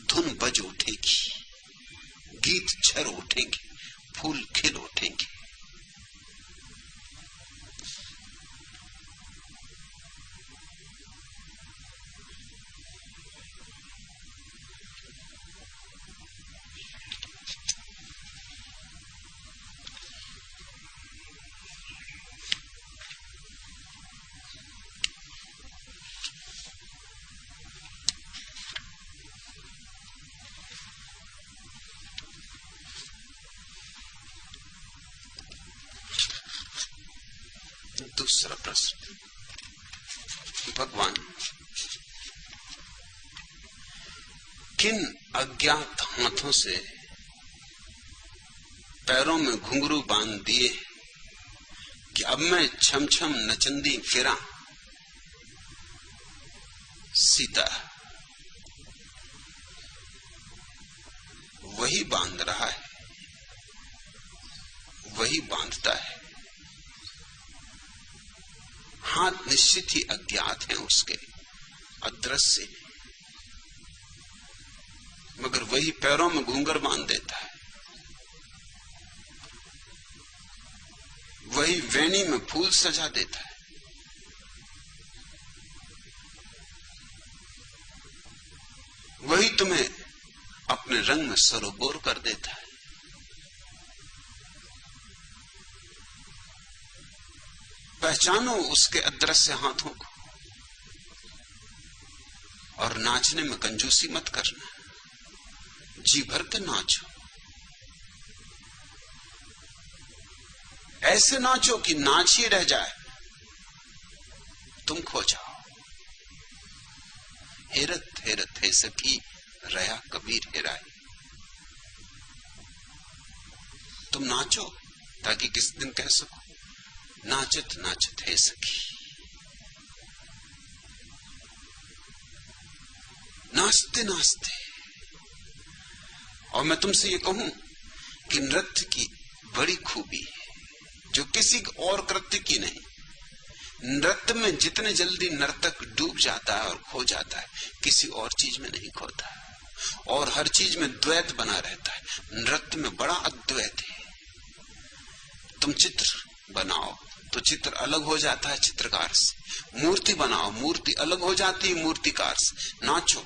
धुन बज उठेगी, गीत झर उठेंगे, फूल खिल उठेंगे। दूसरा प्रश्न, भगवान किन अज्ञात हाथों से पैरों में घुंघरू बांध दिए कि अब मैं छम छम नचंदी फिरा? सीता वही बांध रहा है, वही बांधता है। हाथ निश्चित ही अज्ञात हैं उसके, अदृश्य, मगर वही पैरों में घूंघर बांध देता है, वही वेणी में फूल सजा देता है, वही तुम्हें अपने रंग में सरोबोर कर देता है। पहचानो उसके अदृश्य हाथों को और नाचने में कंजूसी मत करना, जी भर के नाचो। ऐसे नाचो कि नाच ही रह जाए, तुम खो जाओ। हेरत हेरत है सखी रया कबीर हेराई। तुम नाचो ताकि किस दिन कह सको नाचत नाचत है सखी। नाचते नाचते। और मैं तुमसे ये कहूं कि नृत्य की बड़ी खूबी है जो किसी और कृत्य की नहीं। नृत्य में जितने जल्दी नर्तक डूब जाता है और खो जाता है, किसी और चीज में नहीं खोता, और हर चीज में द्वैत बना रहता है। नृत्य में बड़ा अद्वैत है। तुम चित्र बनाओ तो चित्र अलग हो जाता है चित्रकार से, मूर्ति बनाओ मूर्ति अलग हो जाती है मूर्तिकार से। नाचो,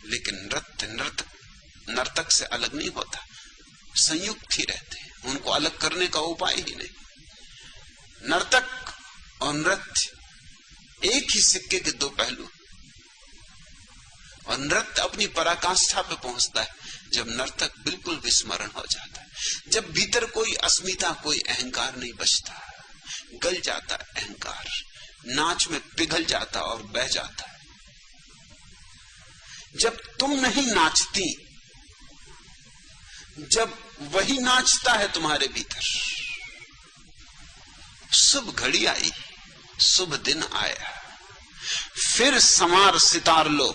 लेकिन नृत्य नर्तक से अलग नहीं होता, संयुक्त ही रहते हैं, उनको अलग करने का उपाय ही नहीं। नर्तक और नृत्य एक ही सिक्के के दो पहलू। और नृत्य अपनी पराकाष्ठा पे पहुंचता है जब नर्तक बिल्कुल विस्मरण हो जाता है, जब भीतर कोई अस्मिता, कोई अहंकार नहीं बचता, गल जाता है अहंकार, नाच में पिघल जाता और बह जाता है। जब तुम नहीं नाचती, जब वही नाचता है तुम्हारे भीतर, शुभ घड़ी आई, शुभ दिन आया, फिर समार सितार लो,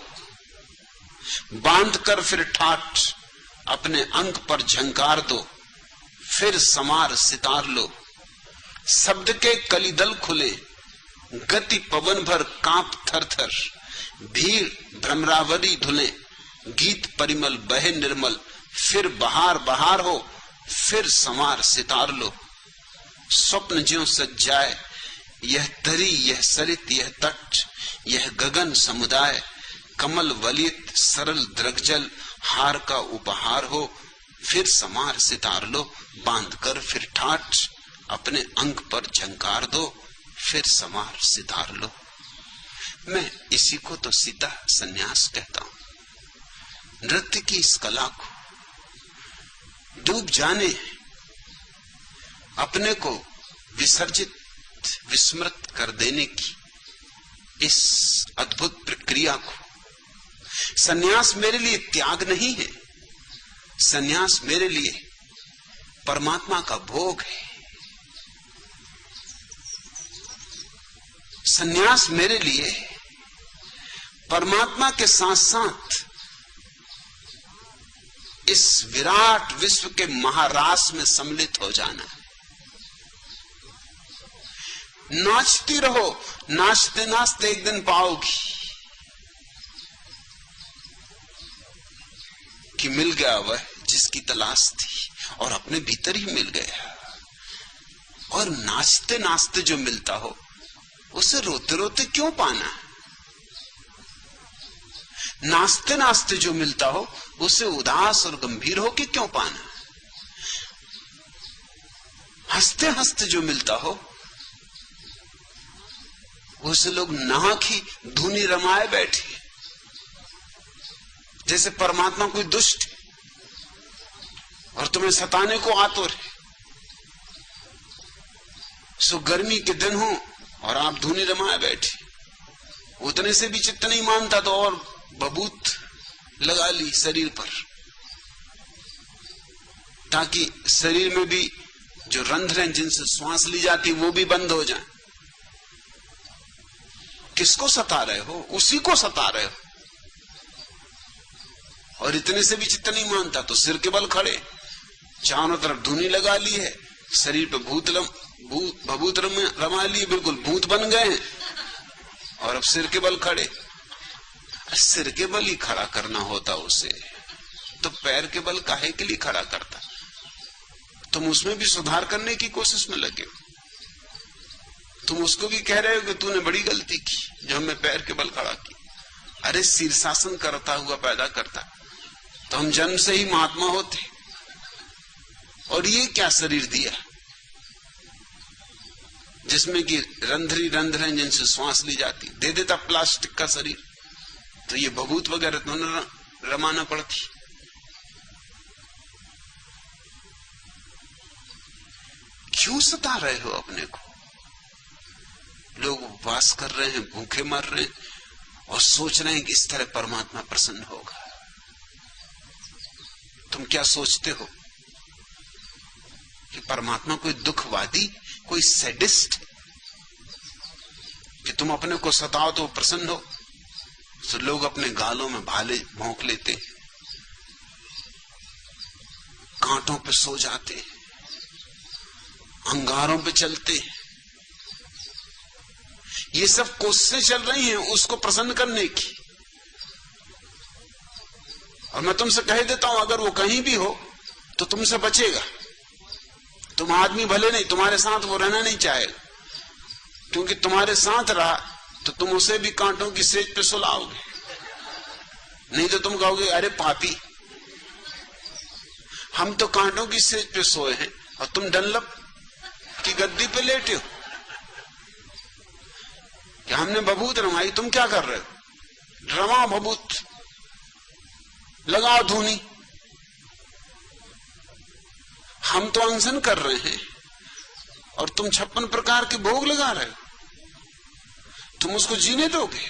बांधकर फिर ठाठ अपने अंक पर झंकार दो, फिर समार सितार लो। शब्द के कलिदल खुले, गति पवन भर कांप थर थर, भीड़ भ्रमरावरी धुले, गीत परिमल बहे निर्मल, फिर बहार बहार हो, फिर समार सितार लो। स्वप्न ज्यों सज जाए, यह तरी, यह सरित, यह तट, यह गगन समुदाय, कमल वलित सरल द्रगजल, हार का उपहार हो, फिर समार सितार लो, बांधकर फिर ठाठ अपने अंक पर झंकार दो, फिर समार सितार लो। मैं इसी को तो सीधा संन्यास कहता हूं। नृत्य की इस कला को डूब जाने, अपने को विसर्जित, विस्मृत कर देने की इस अद्भुत प्रक्रिया को, संन्यास मेरे लिए त्याग नहीं है, संन्यास मेरे लिए परमात्मा का भोग है। संन्यास मेरे लिए परमात्मा के साथ साथ इस विराट विश्व के महारास में सम्मिलित हो जाना है। नाचती रहो, नाचते नाचते एक दिन पाओगी कि मिल गया वह जिसकी तलाश थी, और अपने भीतर ही मिल गया। और नाचते नाचते जो मिलता हो उसे रोते रोते क्यों पाना? नाचते नाचते जो मिलता हो उसे उदास और गंभीर होके क्यों पाना? हंसते हंसते जो मिलता हो उसे लोग नाहक ही धुनी रमाए बैठे, जैसे परमात्मा कोई दुष्ट और तुम्हें सताने को आतुर है। सो गर्मी के दिन हो और आप धुनी रमाए बैठे, उतने से भी चित्त नहीं मानता तो और बबूत लगा ली शरीर पर, ताकि शरीर में भी जो रंध्र हैं जिनसे श्वास ली जाती वो भी बंद हो जाए। किसको सता रहे हो? उसी को सता रहे हो। और इतने से भी चित्त नहीं मानता तो सिर के बल खड़े, चारों तरफ धुनी लगा ली है, शरीर पे भभूत रमा लिए, बिल्कुल भूत बन गए हैं, और अब सिर के बल खड़े। सिर के बल ही खड़ा करना होता उसे, तो पैर के बल काहे के लिए खड़ा करता? तुम उसमें भी सुधार करने की कोशिश में लगे हो। तुम उसको भी कह रहे हो कि तूने बड़ी गलती की जो हमें पैर के बल खड़ा की। अरे शीर्षासन करता हुआ पैदा करता तो हम जन्म से ही महात्मा होते। और ये क्या शरीर दिया जिसमें कि रंध्री रंध्र हैं जिनसे श्वास ली जाती। दे देता प्लास्टिक का शरीर तो ये भभूत वगैरह तो न रमाना पड़ती। क्यों सता रहे हो अपने को? लोग उपवास कर रहे हैं, भूखे मर रहे हैं और सोच रहे हैं कि इस तरह परमात्मा प्रसन्न होगा। तुम क्या सोचते हो कि परमात्मा कोई दुखवादी, कोई सैडिस्ट, कि तुम अपने को सताओ तो प्रसन्न हो? तो लोग अपने गालों में भाले भोंक लेते, कांटों पे सो जाते, अंगारों पे चलते। ये सब कोशिशें चल रही हैं उसको प्रसन्न करने की। और मैं तुमसे कह देता हूं, अगर वो कहीं भी हो तो तुमसे बचेगा। तुम आदमी भले नहीं, तुम्हारे साथ वो रहना नहीं चाहेगा, क्योंकि तुम्हारे साथ रहा तो तुम उसे भी कांटों की सेज पे सुलाओगे। नहीं तो तुम कहोगे अरे पापी, हम तो कांटों की सेज पे सोए हैं और तुम डनलप की गद्दी पे लेटे हो। कि हमने भभूत रमाई, तुम क्या कर रहे हो? रमा भभूत, लगाओ धूनी। हम तो अनशन कर रहे हैं और तुम 56 प्रकार के भोग लगा रहे हो, तुम उसको जीने दोगे?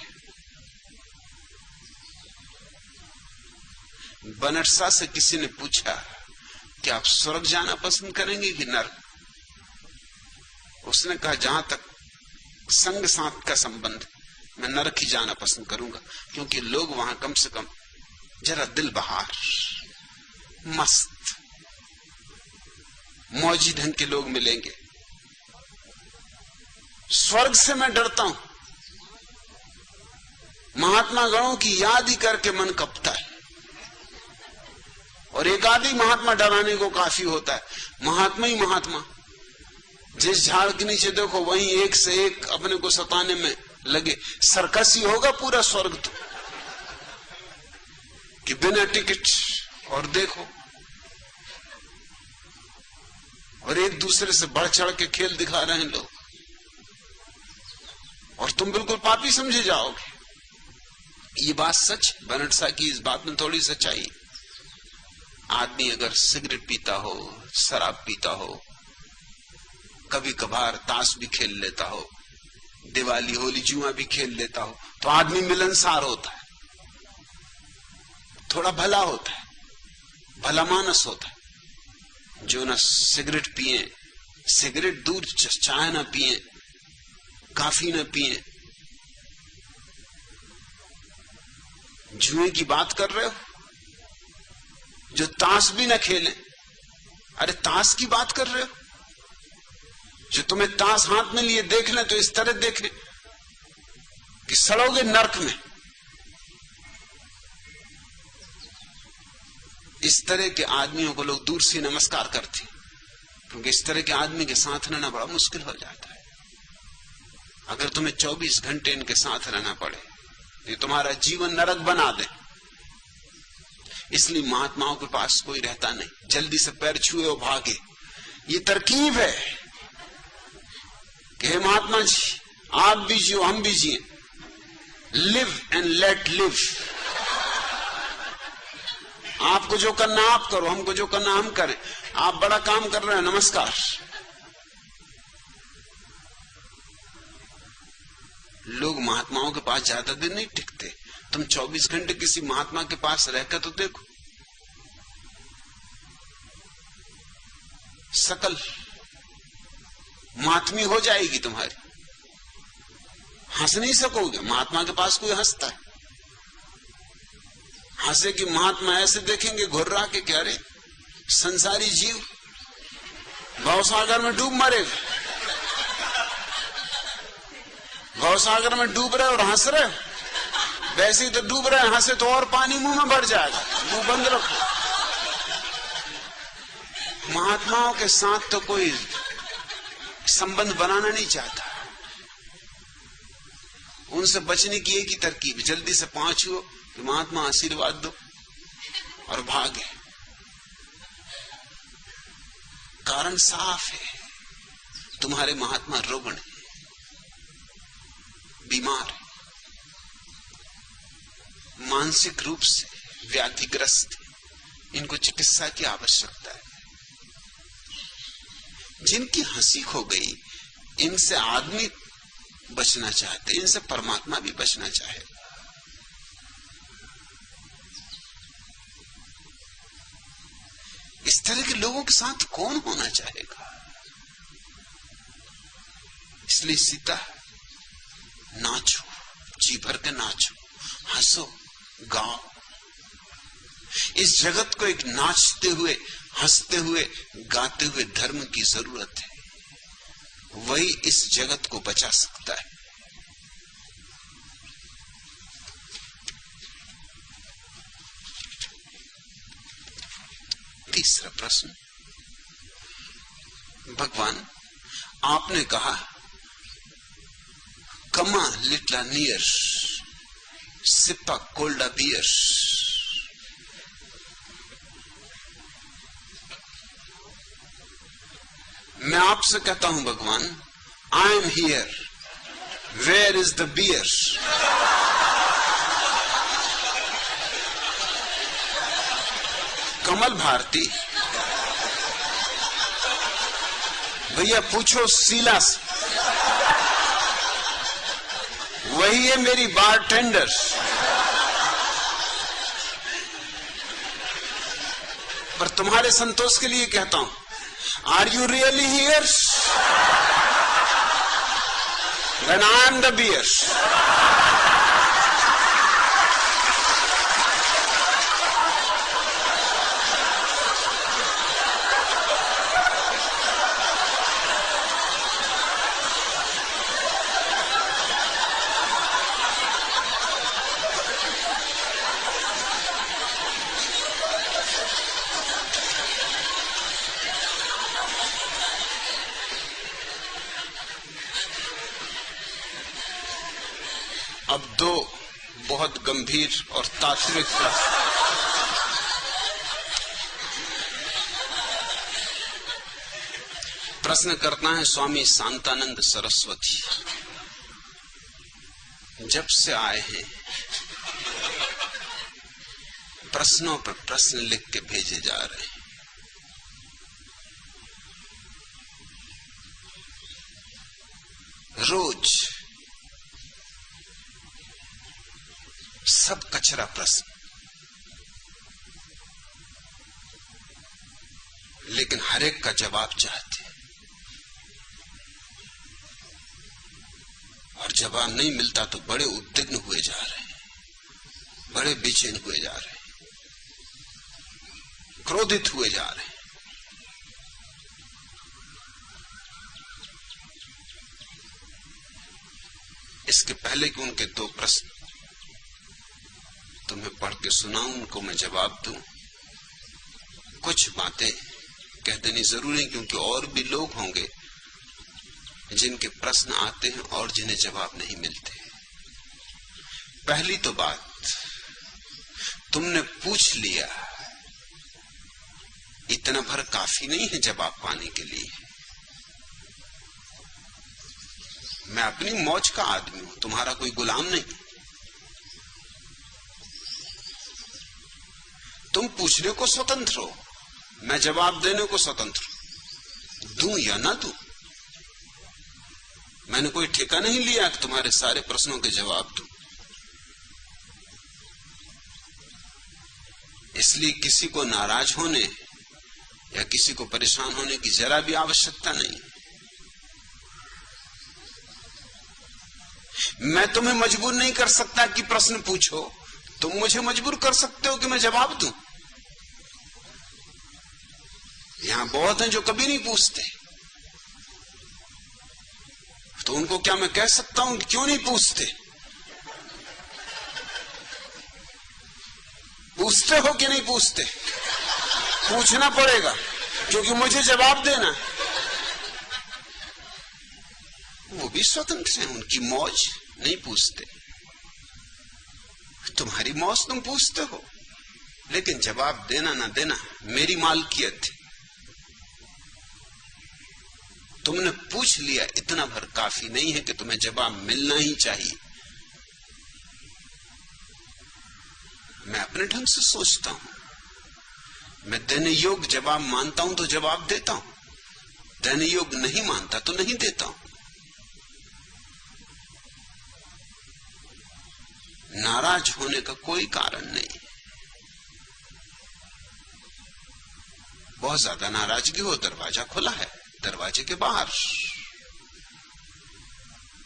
बनरसा से किसी ने पूछा कि आप स्वर्ग जाना पसंद करेंगे कि नरक? उसने कहा जहां तक संग साथ का संबंध, मैं नरक ही जाना पसंद करूंगा, क्योंकि लोग वहां कम से कम जरा दिल बहार, मस्त मौजी ढंग के लोग मिलेंगे। स्वर्ग से मैं डरता हूं, महात्मा गणों की याद ही करके मन कपता है, और एक आदि महात्मा डराने को काफी होता है। महात्मा ही महात्मा, जिस झाड़ के नीचे देखो वहीं एक से एक अपने को सताने में लगे। सर्कस ही होगा पूरा स्वर्ग तो, कि बिना टिकट और देखो, और एक दूसरे से बढ़ चढ़ के खेल दिखा रहे हैं लोग, और तुम बिल्कुल पापी समझे जाओगे। ये बात सच, बनरसा की इस बात में थोड़ी सच्चाई। आदमी अगर सिगरेट पीता हो, शराब पीता हो, कभी कभार ताश भी खेल लेता हो, दिवाली होली जुआ भी खेल लेता हो, तो आदमी मिलनसार होता है, थोड़ा भला होता है, भला मानस होता है। जो ना सिगरेट पिए, सिगरेट दूर, चाय ना पिए, काफी ना पिए, जुए की बात कर रहे हो, जो ताश भी ना खेलें, अरे ताश की बात कर रहे हो, जो तुम्हें ताश हाथ में लिए देख लें तो इस तरह देखें कि सड़ोगे नरक में। इस तरह के आदमियों को लोग दूर से नमस्कार करते, क्योंकि इस तरह के आदमी के साथ रहना बड़ा मुश्किल हो जाता है। अगर तुम्हें 24 घंटे इनके साथ रहना पड़े, ये तुम्हारा जीवन नरक बना दे। इसलिए महात्माओं के पास कोई रहता नहीं, जल्दी से पैर छुए और भागे। ये तरकीब है कि हे महात्मा जी, आप भी जियो हम भी जिए, लिव एंड लेट लिव। आपको जो करना आप करो, हमको जो करना हम करें। आप बड़ा काम कर रहे हैं, नमस्कार। लोग महात्माओं के पास ज्यादा दिन नहीं टिकते। तुम 24 घंटे किसी महात्मा के पास रहकर तो देखो, सकल मातमी हो जाएगी तुम्हारी, हंस नहीं सकोगे। महात्मा के पास कोई हंसता है? हंसे कि महात्मा ऐसे देखेंगे घुर्रा के, क्या रे संसारी जीव भवसागर में डूब मरेगा, भवसागर में डूब रहे और हंस रहे, वैसे ही तो डूब रहे, हंसे तो और पानी मुंह में भर जाएगा, मुंह बंद रखो। महात्माओं के साथ तो कोई संबंध बनाना नहीं चाहता। उनसे बचने की एक ही तरकीब, जल्दी से पांव छुओ कि महात्मा आशीर्वाद दो और भागे। कारण साफ है, तुम्हारे महात्मा रोगण है, बीमार है, मानसिक रूप से व्याधिग्रस्त है, इनको चिकित्सा की आवश्यकता है। जिनकी हंसी खो गई, इनसे आदमी बचना चाहते, इनसे परमात्मा भी बचना चाहे। इस तरह के लोगों के साथ कौन होना चाहेगा? इसलिए सीता, नाचो, जी भर के नाचो, हंसो, गाओ। इस जगत को एक नाचते हुए, हंसते हुए, गाते हुए धर्म की जरूरत है। वही इस जगत को बचा सकता है। तीसरा प्रश्न, भगवान आपने कहा come a little a near sip a cold a beer. मैं आपसे कहता हूं भगवान, I am here, where is the beer? Kamal Bharti, भैया पूछो शीला से, वही है मेरी बारटेंडर। पर तुम्हारे संतोष के लिए कहता हूं, are you really here? Then I am the bear. अब दो बहुत गंभीर और तात्विक प्रश्न करता है स्वामी शांतानंद सरस्वती। जब से आए हैं प्रश्नों पर प्रश्न लिख के भेजे जा रहे हैं। रोज सब कचरा प्रश्न, लेकिन हर एक का जवाब चाहते हैं, और जवाब नहीं मिलता तो बड़े उद्विग्न हुए जा रहे हैं, बड़े बेचैन हुए जा रहे हैं, क्रोधित हुए जा रहे हैं। इसके पहले कि उनके दो प्रश्न तुम्हें पढ़ के सुनाऊं, उनको मैं जवाब दूं, कुछ बातें कह देनी जरूरी, क्योंकि और भी लोग होंगे जिनके प्रश्न आते हैं और जिन्हें जवाब नहीं मिलते। पहली तो बात, तुमने पूछ लिया, इतना भर काफी नहीं है जवाब पाने के लिए। मैं अपनी मौज का आदमी हूं, तुम्हारा कोई गुलाम नहीं। तुम पूछने को स्वतंत्र हो, मैं जवाब देने को स्वतंत्र हूं। दूं या ना दूं, मैंने कोई ठेका नहीं लिया कि तुम्हारे सारे प्रश्नों के जवाब दूं। इसलिए किसी को नाराज होने या किसी को परेशान होने की जरा भी आवश्यकता नहीं। मैं तुम्हें मजबूर नहीं कर सकता कि प्रश्न पूछो, तुम मुझे मजबूर कर सकते हो कि मैं जवाब दूं। यहां बहुत हैं जो कभी नहीं पूछते, तो उनको क्या मैं कह सकता हूं कि क्यों नहीं पूछते? पूछते हो कि नहीं पूछते? पूछना पड़ेगा, क्योंकि मुझे जवाब देना। वो भी स्वतंत्र हैं, उनकी मौज, नहीं पूछते। तुम्हारी मौज, तुम पूछते हो, लेकिन जवाब देना ना देना मेरी मालकियत है। तुमने पूछ लिया, इतना भर काफी नहीं है कि तुम्हें जवाब मिलना ही चाहिए। मैं अपने ढंग से सोचता हूं, मैं देने योग्य जवाब मानता हूं तो जवाब देता हूं, देने योग्य नहीं मानता तो नहीं देता हूं। नाराज होने का कोई कारण नहीं। बहुत ज्यादा नाराजगी हो, दरवाजा खुला है, दरवाजे के बाहर।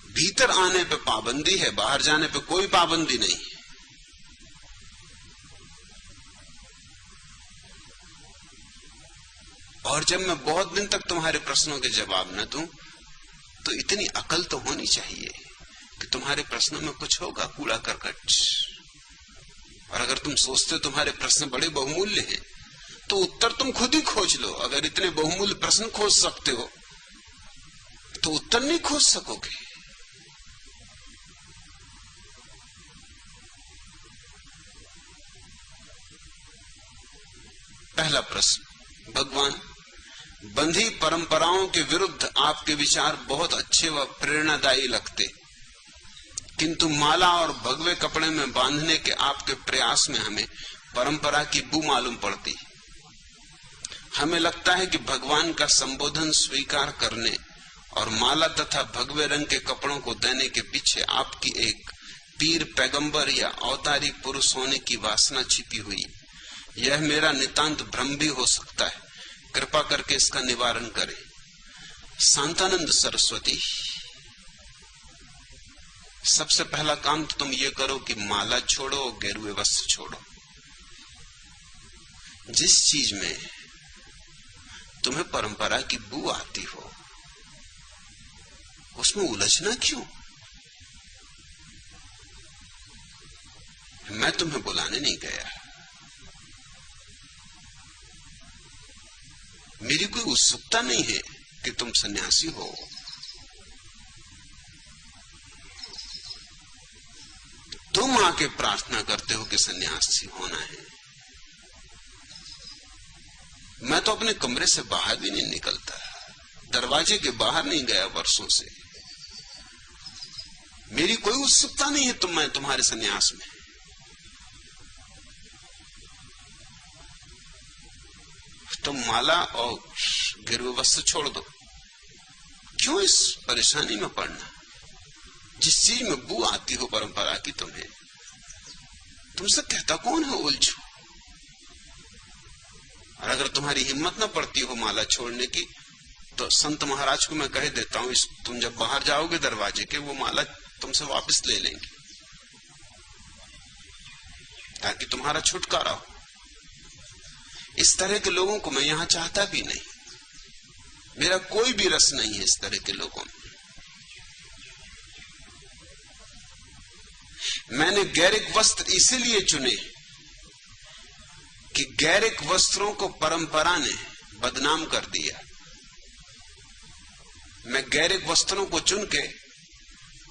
भीतर आने पे पाबंदी है, बाहर जाने पे कोई पाबंदी नहीं। और जब मैं बहुत दिन तक तुम्हारे प्रश्नों के जवाब न दूं, तो इतनी अकल तो होनी चाहिए कि तुम्हारे प्रश्नों में कुछ होगा, कूड़ा करकट। और अगर तुम सोचते हो तुम्हारे प्रश्न बड़े बहुमूल्य हैं, तो उत्तर तुम खुद ही खोज लो। अगर इतने बहुमूल्य प्रश्न खोज सकते हो तो उत्तर नहीं खोज सकोगे। पहला प्रश्न, भगवान, बंधी परंपराओं के विरुद्ध आपके विचार बहुत अच्छे व प्रेरणादायी लगते, किंतु माला और भगवे कपड़े में बांधने के आपके प्रयास में हमें परंपरा की बू मालूम पड़ती। हमें लगता है कि भगवान का संबोधन स्वीकार करने और माला तथा भगवे रंग के कपड़ों को देने के पीछे आपकी एक पीर पैगंबर या अवतारिक पुरुष होने की वासना छिपी हुई। यह मेरा नितांत भ्रम भी हो सकता है, कृपा करके इसका निवारण करें। शांतानंद सरस्वती, सबसे पहला काम तो तुम ये करो कि माला छोड़ो, गेरुए वस्त्र छोड़ो। जिस चीज में तुम्हें परंपरा की बू आती हो उसमें उलझना क्यों? मैं तुम्हें बुलाने नहीं गया, मेरी कोई उत्सुकता नहीं है कि तुम सन्यासी हो। तुम आके प्रार्थना करते हो कि सन्यासी होना है। मैं तो अपने कमरे से बाहर भी नहीं निकलता, दरवाजे के बाहर नहीं गया वर्षों से। मेरी कोई उत्सुकता नहीं है मैं तुम्हारे सन्यास में। तुम माला और गिरवे वस्त्र छोड़ दो। क्यों इस परेशानी में पड़ना? जिस चीज में बू आती हो परंपरा की तुम्हें, तुमसे कहता कौन है उलझो? और अगर तुम्हारी हिम्मत ना पड़ती हो माला छोड़ने की, तो संत महाराज को मैं कह देता हूं, तुम जब बाहर जाओगे दरवाजे के, वो माला तुमसे वापस ले लेंगे ताकि तुम्हारा छुटकारा हो। इस तरह के लोगों को मैं यहां चाहता भी नहीं, मेरा कोई भी रस नहीं है इस तरह के लोगों में। मैंने गैरिक वस्त्र इसीलिए चुने कि गैरिक वस्त्रों को परंपरा ने बदनाम कर दिया। मैं गैरिक वस्त्रों को चुन के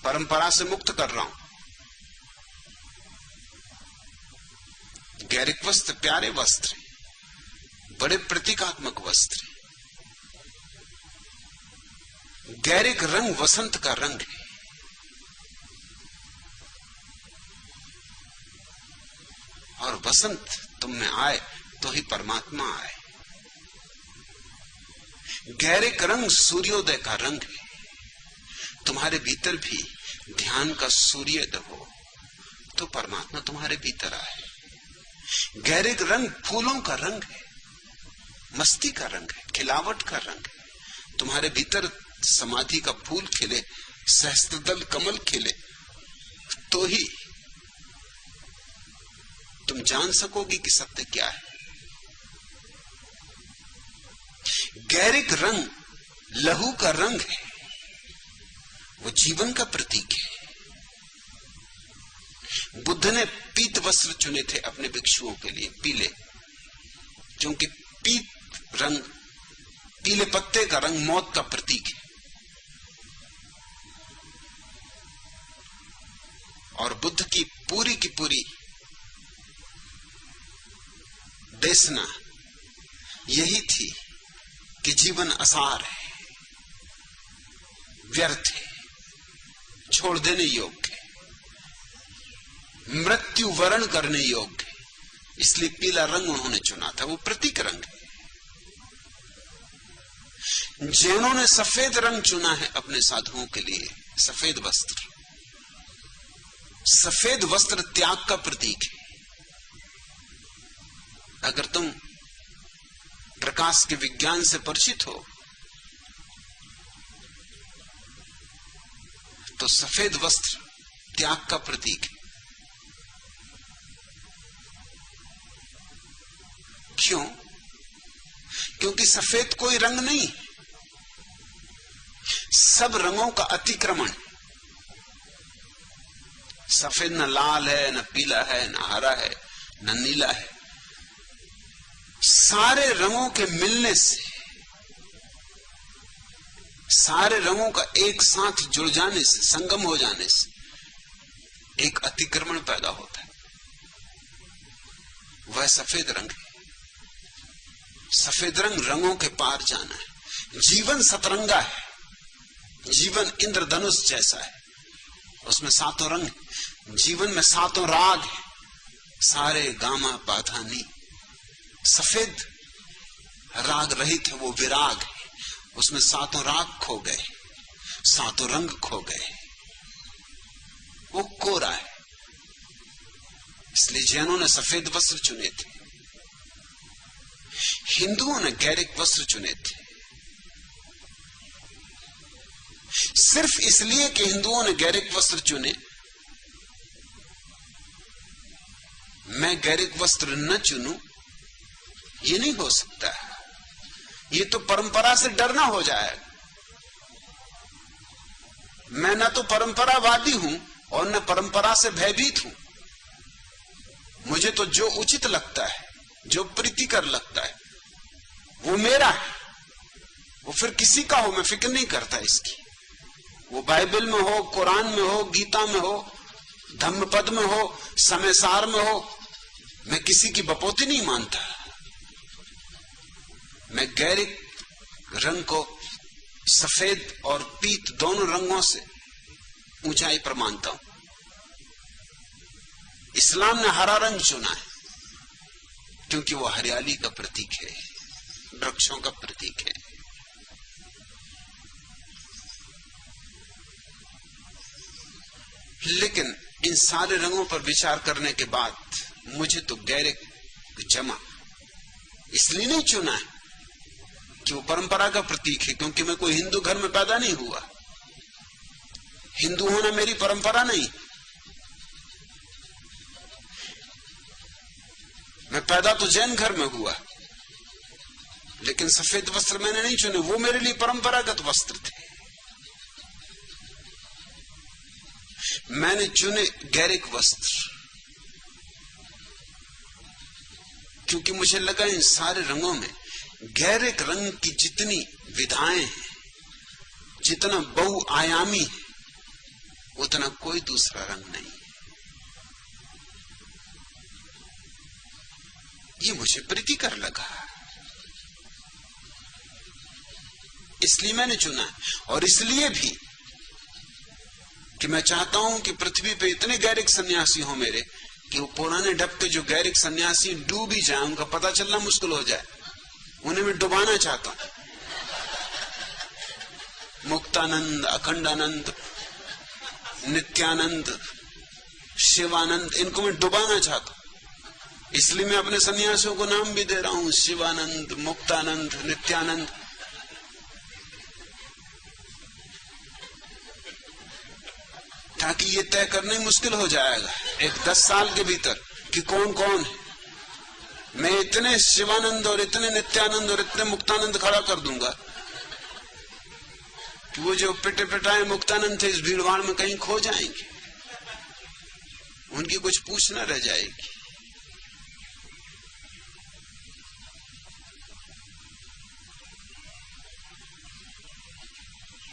परंपरा से मुक्त कर रहा हूं। गैरिक वस्त्र प्यारे वस्त्र, बड़े प्रतीकात्मक वस्त्र। गैरिक रंग वसंत का रंग है। और वसंत तुम में आए तो ही परमात्मा आए। गैरिक रंग सूर्योदय का रंग है। तुम्हारे भीतर भी ध्यान का सूर्योदय हो तो परमात्मा तुम्हारे भीतर आए। गैरिक रंग फूलों का रंग है, मस्ती का रंग है, खिलावट का रंग है। तुम्हारे भीतर समाधि का फूल खिले, सहस्त्रदल कमल खिले, तो ही तुम जान सकोगी कि सत्य क्या है। गैरिक रंग लहू का रंग है, वो जीवन का प्रतीक है। बुद्ध ने पीत वस्त्र चुने थे अपने भिक्षुओं के लिए, पीले, क्योंकि पीत रंग, पीले पत्ते का रंग मौत का प्रतीक है। और बुद्ध की पूरी देशना यही थी कि जीवन असार है, व्यर्थ है, छोड़ देने योग्य है, मृत्यु वर्ण करने योग्य है। इसलिए पीला रंग उन्होंने चुना था, वो प्रतीक रंग है। जैनों ने सफेद रंग चुना है अपने साधुओं के लिए, सफेद वस्त्र। सफेद वस्त्र त्याग का प्रतीक है। अगर तुम प्रकाश के विज्ञान से परिचित हो तो सफेद वस्त्र त्याग का प्रतीक है। क्यों? क्योंकि सफेद कोई रंग नहीं, सब रंगों का अतिक्रमण। सफेद न लाल है, न पीला है, न हरा है, न नीला है। सारे रंगों के मिलने से, सारे रंगों का एक साथ जुड़ जाने से, संगम हो जाने से एक अतिक्रमण पैदा होता है। वह सफेद रंग है। सफेद रंग रंगों के पार जाना है। जीवन सतरंगा है, जीवन इंद्रधनुष जैसा है, उसमें सातों रंग। जीवन में सातों राग है, सारे गामा पाधानी। सफेद राग रहित है, वो विराग है। उसमें सातों राग खो गए, सातों रंग खो गए, वो कोरा है। इसलिए जैनों ने सफेद वस्त्र चुने थे, हिंदुओं ने गैरिक वस्त्र चुने थे। सिर्फ इसलिए कि हिंदुओं ने गैरिक वस्त्र चुने, मैं गैरिक वस्त्र न चुनूं, ये नहीं हो सकता। ये तो परंपरा से डरना हो जाएगा। मैं न तो परंपरावादी हूं और न परंपरा से भयभीत हूं। मुझे तो जो उचित लगता है, जो प्रीतिकर लगता है, वो मेरा है। वो फिर किसी का हो, मैं फिक्र नहीं करता इसकी। वो बाइबल में हो, कुरान में हो, गीता में हो, धम्मपद में हो, समयसार में हो, मैं किसी की बपोती नहीं मानता। मैं गैरिक रंग को सफेद और पीत दोनों रंगों से ऊंचाई पर मानता हूं। इस्लाम ने हरा रंग चुना है क्योंकि वो हरियाली का प्रतीक है, वृक्षों का प्रतीक है। लेकिन इन सारे रंगों पर विचार करने के बाद मुझे तो गैरिक जमा इसलिए नहीं चुना है कि वो परंपरा का प्रतीक है, क्योंकि मैं कोई हिंदू घर में पैदा नहीं हुआ। हिंदू होना मेरी परंपरा नहीं। मैं पैदा तो जैन घर में हुआ, लेकिन सफेद वस्त्र मैंने नहीं चुने, वो मेरे लिए परंपरागत वस्त्र थे। मैंने चुने गैरिक वस्त्र क्योंकि मुझे लगा इन सारे रंगों में गैरिक रंग की जितनी विधाएं हैं, जितना बहुआयामी है, उतना कोई दूसरा रंग नहीं। ये मुझे प्रीतिकर लगा, इसलिए मैंने चुना। और इसलिए भी कि मैं चाहता हूं कि पृथ्वी पे इतने गैरिक सन्यासी हो मेरे कि वो पुराने ढप के जो गैरिक सन्यासी डूब ही जाए, उनका पता चलना मुश्किल हो जाए। उन्हें मैं डुबाना चाहता हूं। मुक्तानंद, अखंडानंद, नित्यानंद, शिवानंद, इनको मैं डुबाना चाहता हूं। इसलिए मैं अपने सन्यासियों को नाम भी दे रहा हूं, शिवानंद, मुक्तानंद, नित्यानंद। ताकि ये तय करना ही मुश्किल हो जाएगा एक 10 साल के भीतर कि कौन कौन है। मैं इतने शिवानंद और इतने नित्यानंद और इतने मुक्तानंद खड़ा कर दूंगा कि वो जो पिटे पिटाए मुक्तानंद थे इस भीड़भाड़ में कहीं खो जाएंगे, उनकी कुछ पूछ न रह जाएगी।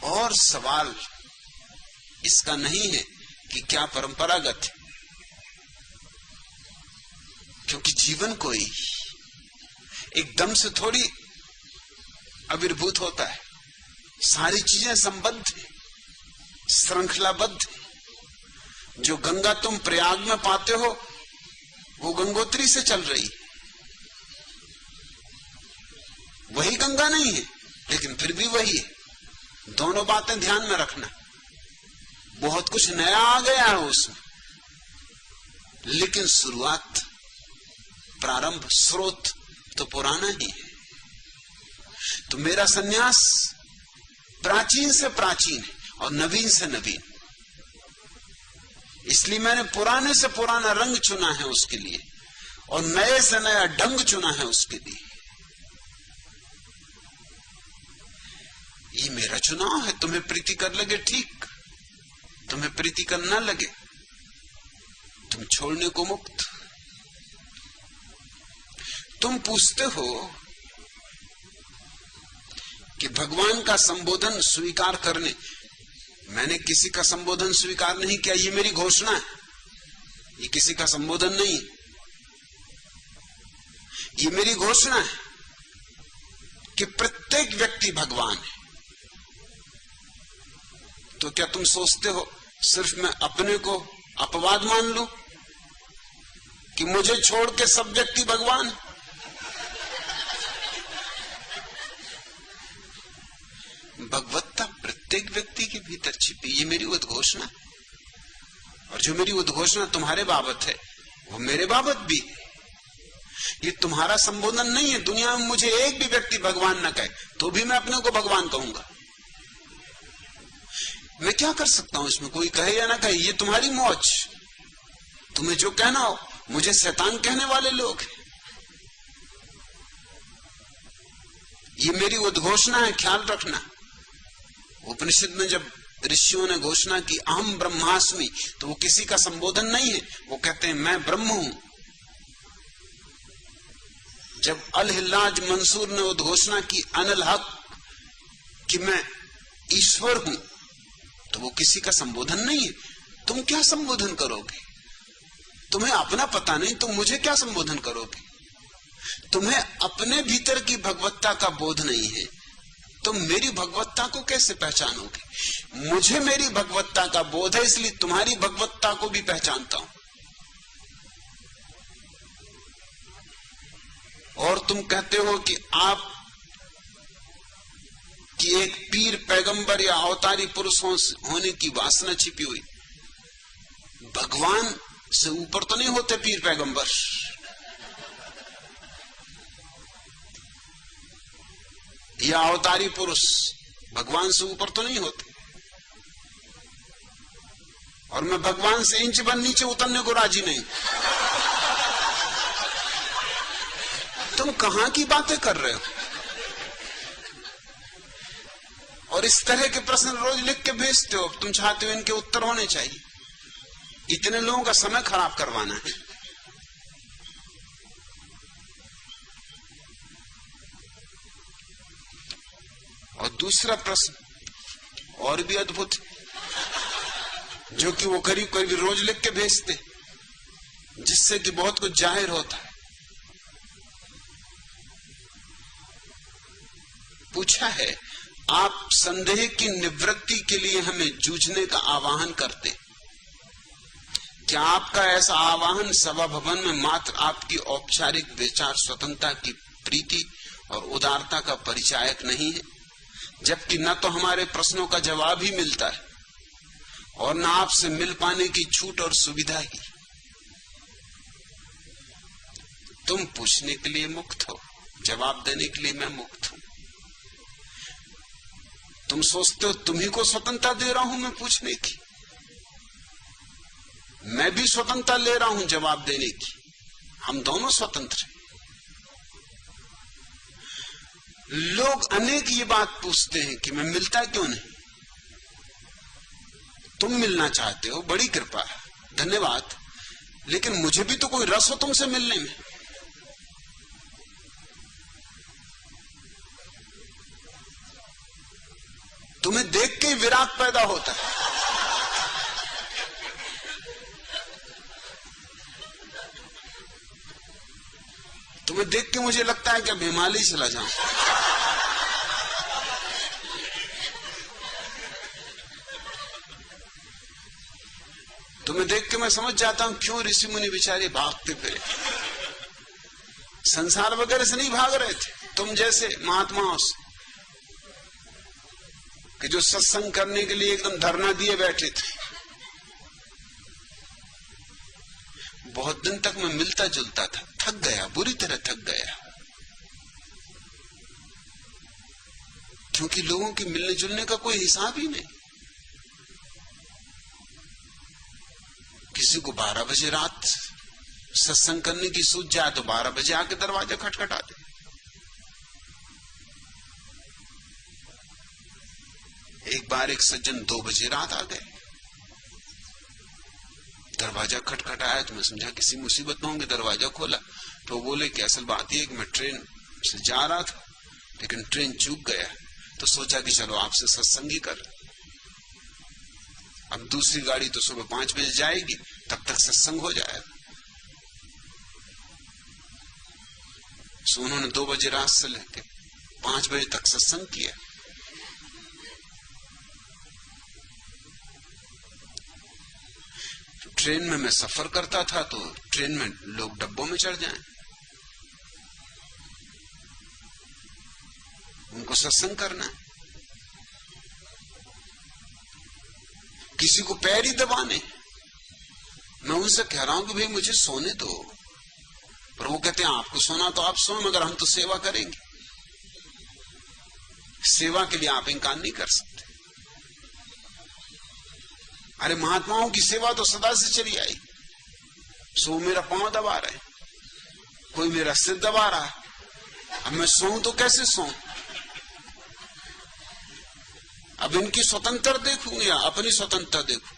और सवाल इसका नहीं है कि क्या परंपरागत है, क्योंकि जीवन कोई एकदम से थोड़ी आविर्भूत होता है। सारी चीजें संबद्ध है, श्रृंखलाबद्ध है। जो गंगा तुम प्रयाग में पाते हो वो गंगोत्री से चल रही है। वही गंगा नहीं है लेकिन फिर भी वही है। दोनों बातें ध्यान में रखना। बहुत कुछ नया आ गया है उसमें, लेकिन शुरुआत, प्रारंभ, स्रोत तो पुराना ही है। तो मेरा सन्यास प्राचीन से प्राचीन है और नवीन से नवीन। इसलिए मैंने पुराने से पुराना रंग चुना है उसके लिए, और नए से नया ढंग चुना है उसके लिए। ये मेरा चुनाव है। तुम्हें प्रीति कर लगे ठीक, तुम्हें प्रीति कर ना लगे तुम छोड़ने को मुक्त। तुम पूछते हो कि भगवान का संबोधन स्वीकार करने, मैंने किसी का संबोधन स्वीकार नहीं किया। ये मेरी घोषणा है, ये किसी का संबोधन नहीं। ये मेरी घोषणा है कि प्रत्येक व्यक्ति भगवान है। तो क्या तुम सोचते हो सिर्फ मैं अपने को अपवाद मान लूं कि मुझे छोड़ के सब व्यक्ति भगवान? भगवत्ता प्रत्येक व्यक्ति के भीतर छिपी, ये मेरी उद्घोषणा, और जो मेरी उद्घोषणा तुम्हारे बाबत है वो मेरे बाबत भी है। ये तुम्हारा संबोधन नहीं है। दुनिया में मुझे एक भी व्यक्ति भगवान न कहे तो भी मैं अपने को भगवान कहूंगा। मैं क्या कर सकता हूं इसमें? कोई कहे या ना कहे, ये तुम्हारी मौज, तुम्हें जो कहना हो। मुझे शैतान कहने वाले लोग हैं, ये मेरी उद्घोषणा है, ख्याल रखना। उपनिषद में जब ऋषियों ने घोषणा की अहम ब्रह्मास्मि, तो वो किसी का संबोधन नहीं है, वो कहते हैं मैं ब्रह्म हूं। जब अल हिल्लाज मंसूर ने उद्घोषणा की अनल हक कि मैं ईश्वर हूं, तो वो किसी का संबोधन नहीं है। तुम क्या संबोधन करोगे? तुम्हें अपना पता नहीं, तुम मुझे क्या संबोधन करोगे? तुम्हें अपने भीतर की भगवत्ता का बोध नहीं है, तुम मेरी भगवत्ता को कैसे पहचानोगे? मुझे मेरी भगवत्ता का बोध है, इसलिए तुम्हारी भगवत्ता को भी पहचानता हूं। और तुम कहते हो कि आप कि एक पीर पैगंबर या अवतारी पुरुष होने की वासना छिपी हुई। भगवान से ऊपर तो नहीं होते पीर पैगंबर, या अवतारी पुरुष भगवान से ऊपर तो नहीं होते। और मैं भगवान से इंच भर नीचे उतरने को राजी नहीं। तुम कहां की बातें कर रहे हो? और इस तरह के प्रश्न रोज लिख के भेजते हो। तुम चाहते हो इनके उत्तर होने चाहिए। इतने लोगों का समय खराब करवाना है। और दूसरा प्रश्न और भी अद्भुत, जो कि वो करीब करीब रोज लिख के भेजते, जिससे कि बहुत कुछ जाहिर होता है। पूछा है, आप संदेह की निवृत्ति के लिए हमें जूझने का आह्वान करते, क्या आपका ऐसा आह्वान सभा भवन में मात्र आपकी औपचारिक विचार स्वतंत्रता की प्रीति और उदारता का परिचायक नहीं है? जबकि न तो हमारे प्रश्नों का जवाब ही मिलता है और न आपसे मिल पाने की छूट और सुविधा ही। तुम पूछने के लिए मुक्त हो, जवाब देने के लिए मैं मुक्त हूं। तुम सोचते हो तुम ही को स्वतंत्रता दे रहा हूं मैं पूछने की, मैं भी स्वतंत्रता ले रहा हूं जवाब देने की। हम दोनों स्वतंत्र हैं। लोग अनेक ये बात पूछते हैं कि मैं मिलता क्यों नहीं। तुम मिलना चाहते हो, बड़ी कृपा, धन्यवाद, लेकिन मुझे भी तो कोई रस हो तुमसे मिलने में। तुम्हें देख के विराग पैदा होता है। तुम्हें देख के मुझे लगता है कि अब हिमालय चला जाऊं। तुम्हें देख के मैं समझ जाता हूं क्यों ऋषि मुनि बेचारे भागते फिरे। संसार वगैरह से नहीं भाग रहे थे, तुम जैसे महात्माओं से, कि जो सत्संग करने के लिए एकदम धरना दिए बैठे थे। बहुत दिन तक मैं मिलता जुलता था, थक गया, बुरी तरह थक गया, क्योंकि लोगों के मिलने जुलने का कोई हिसाब ही नहीं। किसी को 12 बजे रात सत्संग करने की सूझ जाए तो 12 बजे आके दरवाजा खटखटा दे। एक बार एक सज्जन 2 बजे रात आ गए, दरवाजा खटखटाया तो मैं समझा किसी मुसीबत में होंगे। दरवाजा खोला तो बोले कि असल बात यह कि मैं ट्रेन से जा रहा था, लेकिन ट्रेन चूक गया, तो सोचा कि चलो आपसे सत्संग ही कर। अब दूसरी गाड़ी तो सुबह 5 बजे जाएगी, तब तक सत्संग हो जाएगा। सो उन्होंने 2 बजे रात से लेकर 5 बजे तक सत्संग किया। ट्रेन में मैं सफर करता था तो ट्रेन में लोग डब्बों में चढ़ जाएं, उनको सत्संग करना है। किसी को पैर ही दबाने। मैं उनसे कह रहा हूं कि भाई मुझे सोने दो, पर वो कहते हैं आपको सोना तो आप सो, मगर हम तो सेवा करेंगे। सेवा के लिए आप इंकार नहीं कर सकते। अरे महात्माओं की सेवा तो सदा से चली आई। सो मेरा पांव दबा रहे, कोई मेरा सिर दबा रहा है, अब मैं सोऊं तो कैसे सोऊं? अब इनकी स्वतंत्रता देखूं या अपनी स्वतंत्रता देखूं?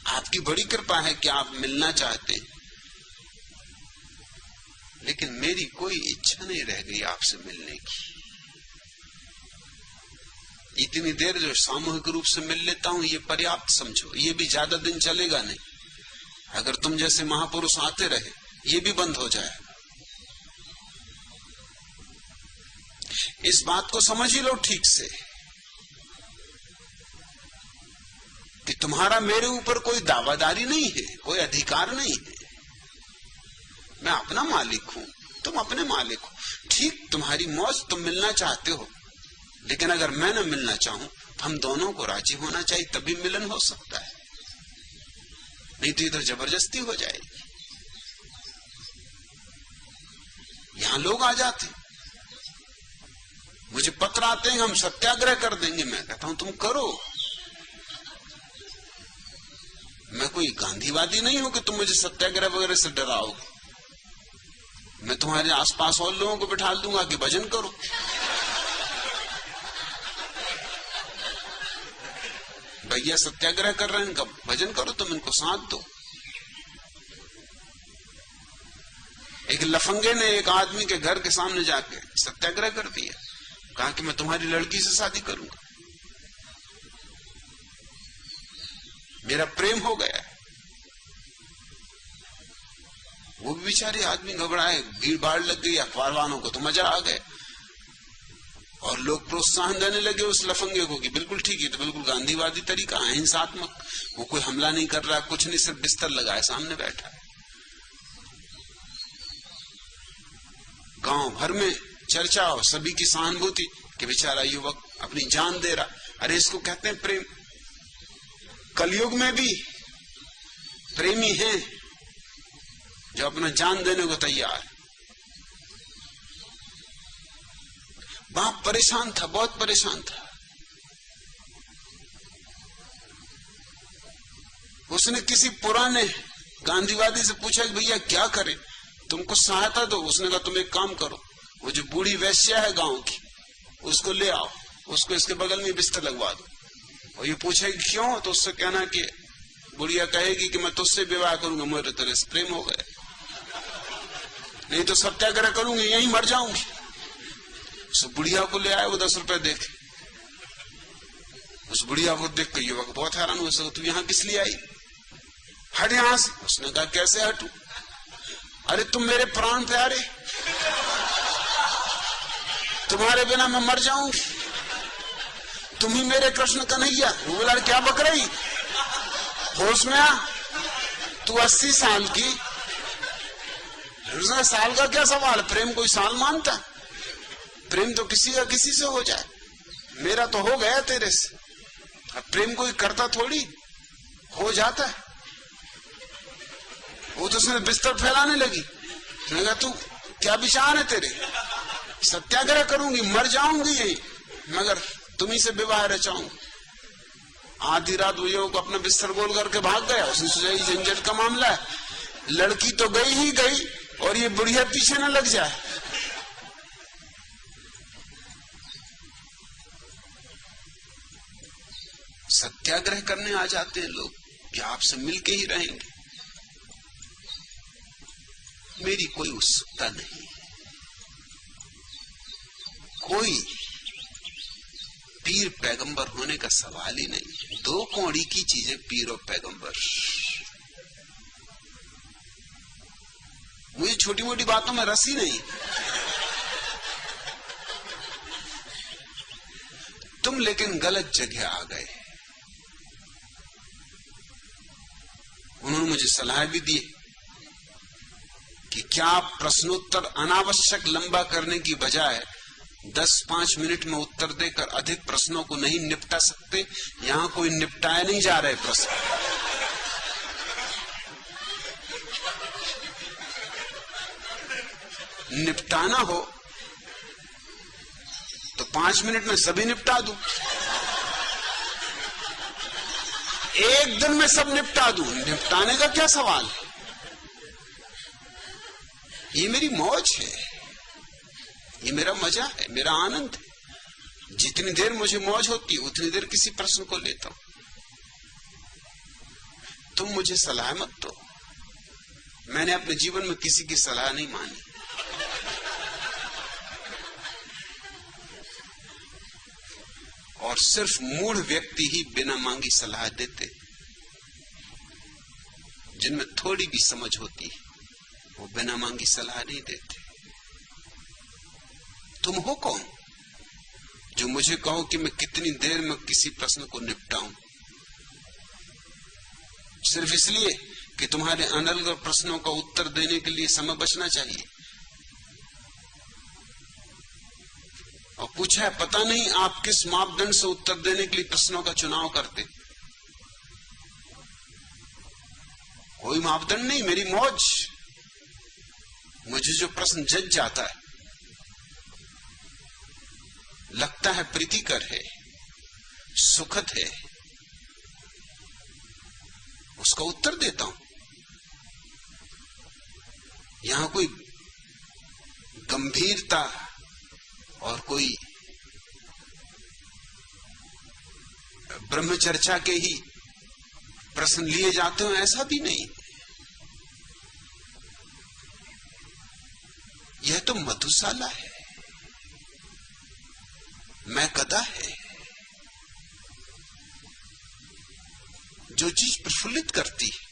आपकी बड़ी कृपा है कि आप मिलना चाहते हैं, लेकिन मेरी कोई इच्छा नहीं रह गई आपसे मिलने की। इतनी देर जो सामूहिक रूप से मिल लेता हूं ये पर्याप्त समझो, ये भी ज्यादा दिन चलेगा नहीं। अगर तुम जैसे महापुरुष आते रहे ये भी बंद हो जाए। इस बात को समझ ही लो ठीक से कि तुम्हारा मेरे ऊपर कोई दावादारी नहीं है, कोई अधिकार नहीं है। मैं अपना मालिक हूं, तुम अपने मालिक हो। ठीक तुम्हारी मौज, तुम मिलना चाहते हो, लेकिन अगर मैं न मिलना चाहूं तो हम दोनों को राजी होना चाहिए, तभी मिलन हो सकता है। नहीं तो इधर जबरदस्ती हो जाएगी। यहां लोग आ जाते, मुझे पत्र आते हैं हम सत्याग्रह कर देंगे। मैं कहता हूं तुम करो, मैं कोई गांधीवादी नहीं हूं कि तुम मुझे सत्याग्रह वगैरह से डराओगे। मैं तुम्हारे आसपास और लोगों को बिठा दूंगा कि भजन करो। भैया सत्याग्रह कर रहे हैं, इनका भजन करो, तुम इनको साथ दो। एक लफंगे ने एक आदमी के घर के सामने जाके सत्याग्रह कर दिया, कहा कि मैं तुम्हारी लड़की से शादी करूंगा, मेरा प्रेम हो गया। वो भी बेचारे आदमी घबराए, भीड़ भाड़ लग गई, अखबार वालों को तो मजा आ गया और लोग प्रोत्साहन देने लगे उस लफंगे को कि बिल्कुल ठीक है, तो बिल्कुल गांधीवादी तरीका, अहिंसात्मक। वो कोई हमला नहीं कर रहा, कुछ नहीं, सिर्फ बिस्तर लगाए सामने बैठा। गांव भर में चर्चा और सभी की सहानुभूति कि बेचारा युवक अपनी जान दे रहा। अरे इसको कहते हैं प्रेम। कलयुग में भी प्रेमी हैं जो अपना जान देने को तैयार। बाप परेशान था, बहुत परेशान था। उसने किसी पुराने गांधीवादी से पूछा कि भैया क्या करें, तुमको सहायता दो। उसने कहा तुम एक काम करो, वो जो बूढ़ी वैश्या है गांव की, उसको ले आओ, उसको इसके बगल में बिस्तर लगवा दो। और ये पूछेगी क्यों, तो उससे कहना कि बुढ़िया कहेगी कि मैं तुझसे विवाह करूंगा, मेरे तेरे से प्रेम हो गया, नहीं तो सत्याग्रह करूंगी, यहीं मर जाऊंगी। उस बुढ़िया को ले आए, वो 10 रुपए देखे। उस बुढ़िया को देख कर युवक बहुत हैरान हुआ, तू यहां किस लिए आई, हट यहां से। उसने कहा कैसे हटू, अरे तुम मेरे प्राण प्यारे, तुम्हारे बिना मैं मर जाऊंगी, तुम ही मेरे कृष्ण कन्हैया। वो बोला क्या बक रही, होश में आ, तू 80 साल की, साल का क्या सवाल, प्रेम कोई साल मानता? प्रेम तो किसी का किसी से हो जाए, मेरा तो हो गया तेरे से। अब प्रेम कोई करता थोड़ी, हो जाता है। वो तो उसने बिस्तर फैलाने लगी। कहा तू क्या विचार है तेरे, सत्याग्रह करूंगी, मर जाऊंगी यही, मगर तुम्ही से विवाह रचाऊंगी। आधी रात वो युवक अपना बिस्तर गोल करके भाग गया। उसने सोचा झंझट का मामला है, लड़की तो गई ही गई और ये बुढ़िया पीछे न लग जाए। सत्याग्रह करने आ जाते हैं लोग कि आपसे मिलके ही रहेंगे। मेरी कोई उत्सुकता नहीं, कोई पीर पैगंबर होने का सवाल ही नहीं। 2 कौड़ी की चीजें पीर और पैगंबर। मुझे छोटी मोटी बातों में रस ही नहीं। तुम लेकिन गलत जगह आ गए। उन्होंने मुझे सलाह भी दी कि क्या आप प्रश्नोत्तर अनावश्यक लंबा करने की बजाय 10-5 मिनट में उत्तर देकर अधिक प्रश्नों को नहीं निपटा सकते। यहां कोई निपटाया नहीं जा रहे प्रश्न। निपटाना हो तो 5 मिनट में सभी निपटा दूं, एक दिन में सब निपटा दूं। निपटाने का क्या सवाल है? ये मेरी मौज है, ये मेरा मजा है, मेरा आनंद है। जितनी देर मुझे मौज होती है उतनी देर किसी प्रश्न को लेता हूं। तुम मुझे सलाह मत दो। मैंने अपने जीवन में किसी की सलाह नहीं मानी। और सिर्फ मूढ़ व्यक्ति ही बिना मांगी सलाह देते। जिनमें थोड़ी भी समझ होती है वो बिना मांगी सलाह नहीं देते। तुम हो कौन जो मुझे कहो कि मैं कितनी देर में किसी प्रश्न को निपटाऊं? सिर्फ इसलिए कि तुम्हारे अनर्गल प्रश्नों का उत्तर देने के लिए समय बचना चाहिए। और पूछा है, पता नहीं आप किस मापदंड से उत्तर देने के लिए प्रश्नों का चुनाव करते। कोई मापदंड नहीं, मेरी मौज। मुझे जो प्रश्न जज जाता है, लगता है प्रीतिकर है, सुखद है, उसका उत्तर देता हूं। यहां कोई गंभीरता और कोई ब्रह्मचर्चा के ही प्रश्न लिए जाते हो, ऐसा भी नहीं। यह तो मधुशाला है, मैं गदा है। जो चीज प्रफुल्लित करती है,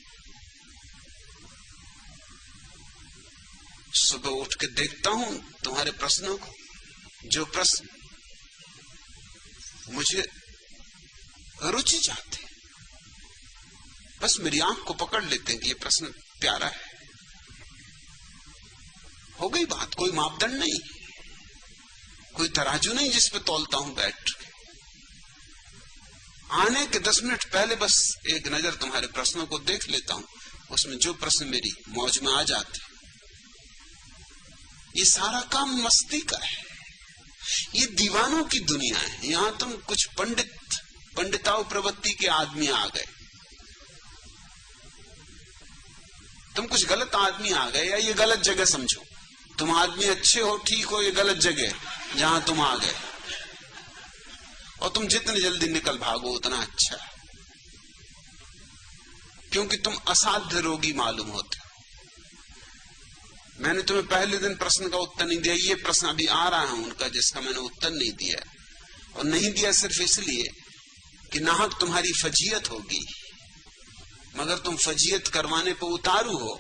सुबह उठ के देखता हूं तुम्हारे प्रश्नों को। जो प्रश्न मुझे रुचि चाहते, बस मेरी आंख को पकड़ लेते हैं कि ये प्रश्न प्यारा है। हो गई बात। कोई मापदंड नहीं, कोई तराजू नहीं जिस पे तौलता हूं बैठ के। आने के 10 मिनट पहले बस एक नजर तुम्हारे प्रश्नों को देख लेता हूं, उसमें जो प्रश्न मेरी मौज में आ जाते। ये सारा काम मस्ती का है, ये दीवानों की दुनिया है। यहां तुम कुछ पंडिताओं प्रवृत्ति के आदमी आ गए, तुम कुछ गलत आदमी आ गए, या ये गलत जगह समझो। तुम आदमी अच्छे हो, ठीक हो, ये गलत जगह जहां तुम आ गए। और तुम जितने जल्दी निकल भागो उतना अच्छा है, क्योंकि तुम असाध्य रोगी मालूम होते हो। मैंने तुम्हें पहले दिन प्रश्न का उत्तर नहीं दिया। ये प्रश्न अभी आ रहा है उनका, जिसका मैंने उत्तर नहीं दिया। और नहीं दिया सिर्फ इसलिए कि नाहक तुम्हारी फजीयत होगी, मगर तुम फजीयत करवाने पर उतारू हो,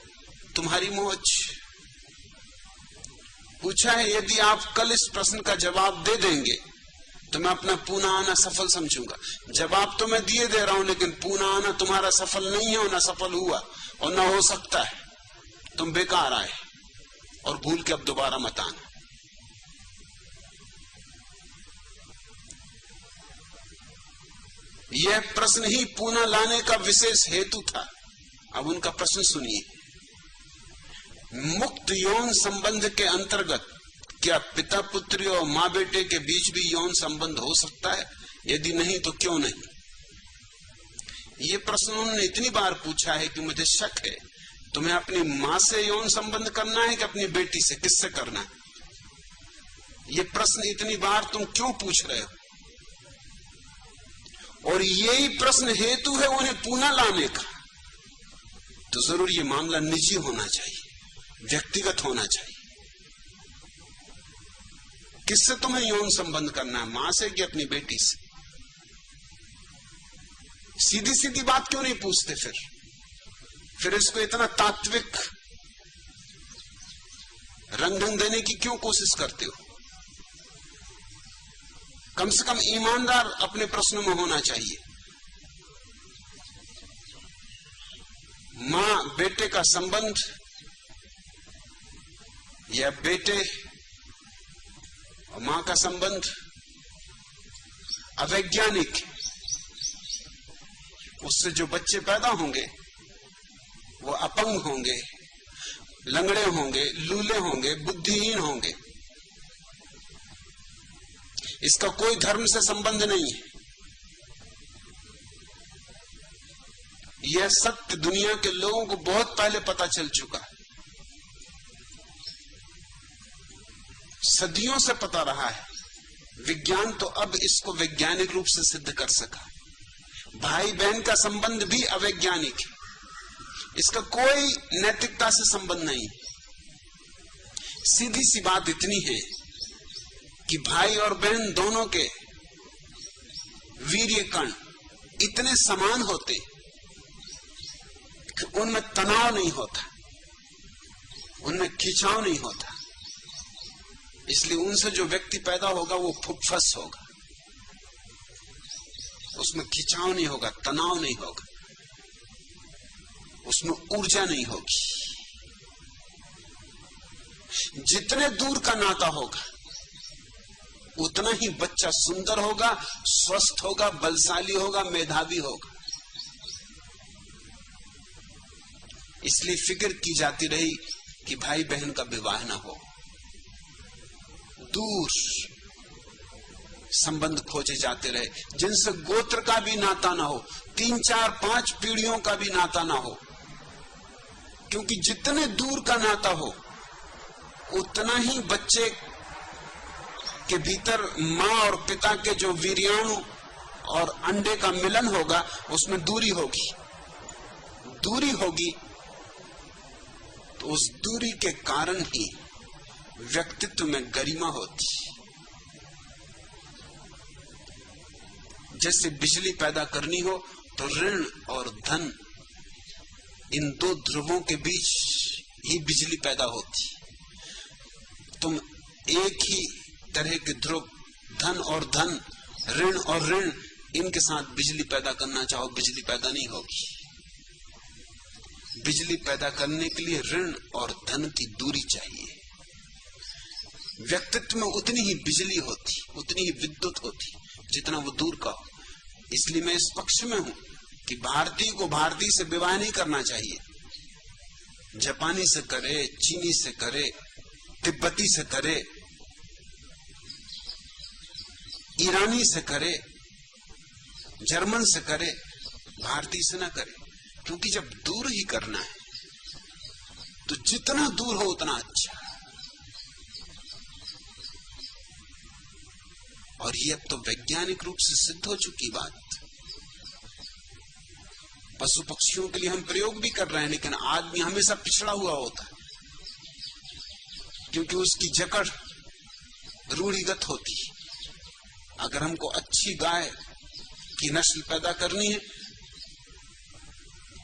तुम्हारी मौज। पूछा है, यदि आप कल इस प्रश्न का जवाब दे देंगे तो मैं अपना पुनः आना सफल समझूंगा। जवाब तो मैं दिए दे रहा हूं, लेकिन पुनः आना तुम्हारा सफल नहीं है, और ना सफल हुआ और ना हो सकता है। तुम बेकार आए, और भूल के अब दोबारा मत आना। यह प्रश्न ही पुनः लाने का विशेष हेतु था। अब उनका प्रश्न सुनिए। मुक्त यौन संबंध के अंतर्गत क्या पिता पुत्री और मां बेटे के बीच भी यौन संबंध हो सकता है? यदि नहीं तो क्यों नहीं? ये प्रश्न उन्होंने इतनी बार पूछा है कि मुझे शक है तुम्हें अपनी मां से यौन संबंध करना है कि अपनी बेटी से, किससे करना है? ये प्रश्न इतनी बार तुम क्यों पूछ रहे हो? और यही प्रश्न हेतु है उन्हें पुनः लाने का। तो जरूर ये मामला निजी होना चाहिए, व्यक्तिगत होना चाहिए। किससे तुम्हें यौन संबंध करना है, मां से कि अपनी बेटी से? सीधी सीधी बात क्यों नहीं पूछते? फिर इसको इतना तात्विक रंग ढंग देने की क्यों कोशिश करते हो? कम से कम ईमानदार अपने प्रश्नों में होना चाहिए। मां बेटे का संबंध या बेटे और मां का संबंध अवैज्ञानिक है। उससे जो बच्चे पैदा होंगे वो अपंग होंगे, लंगड़े होंगे, लूले होंगे, बुद्धिहीन होंगे। इसका कोई धर्म से संबंध नहीं है। यह सत्य दुनिया के लोगों को बहुत पहले पता चल चुका है, सदियों से पता रहा है। विज्ञान तो अब इसको वैज्ञानिक रूप से सिद्ध कर सका। भाई बहन का संबंध भी अवैज्ञानिक है, इसका कोई नैतिकता से संबंध नहीं। सीधी सी बात इतनी है कि भाई और बहन दोनों के वीर्य कण इतने समान होते कि उनमें तनाव नहीं होता, उनमें खिंचाव नहीं होता। इसलिए उनसे जो व्यक्ति पैदा होगा वो फुफस होगा, उसमें खिंचाव नहीं होगा, तनाव नहीं होगा, उसमें ऊर्जा नहीं होगी। जितने दूर का नाता होगा उतना ही बच्चा सुंदर होगा, स्वस्थ होगा, बलशाली होगा, मेधावी होगा। इसलिए फिक्र की जाती रही कि भाई बहन का विवाह ना हो, दूर संबंध खोजे जाते रहे जिनसे गोत्र का भी नाता ना हो, 3, 4, 5 पीढ़ियों का भी नाता ना हो। क्योंकि जितने दूर का नाता हो उतना ही बच्चे के भीतर मां और पिता के जो वीर्याणु और अंडे का मिलन होगा उसमें दूरी होगी। दूरी होगी तो उस दूरी के कारण ही व्यक्तित्व में गरिमा होती। जैसे बिजली पैदा करनी हो तो ऋण और धन, इन दो ध्रुवों के बीच ही बिजली पैदा होती। तुम एक ही तरह के ध्रुव धन और धन, ऋण और ऋण, इनके साथ बिजली पैदा करना चाहो, बिजली पैदा नहीं होगी। बिजली पैदा करने के लिए ऋण और धन की दूरी चाहिए। व्यक्तित्व में उतनी ही बिजली होती, उतनी ही विद्युत होती जितना वो दूर का हो। इसलिए मैं इस पक्ष में हूं कि भारतीय को भारतीय से विवाह नहीं करना चाहिए, जापानी से करे, चीनी से करे, तिब्बती से करे, ईरानी से करे, जर्मन से करे, भारतीय से ना करे। क्योंकि जब दूर ही करना है तो जितना दूर हो उतना अच्छा। और ये अब तो वैज्ञानिक रूप से सिद्ध हो चुकी बात। पशु पक्षियों के लिए हम प्रयोग भी कर रहे हैं, लेकिन आदमी हमेशा पिछड़ा हुआ होता है क्योंकि उसकी जकड़ रूढ़िगत होती है। अगर हमको अच्छी गाय की नस्ल पैदा करनी है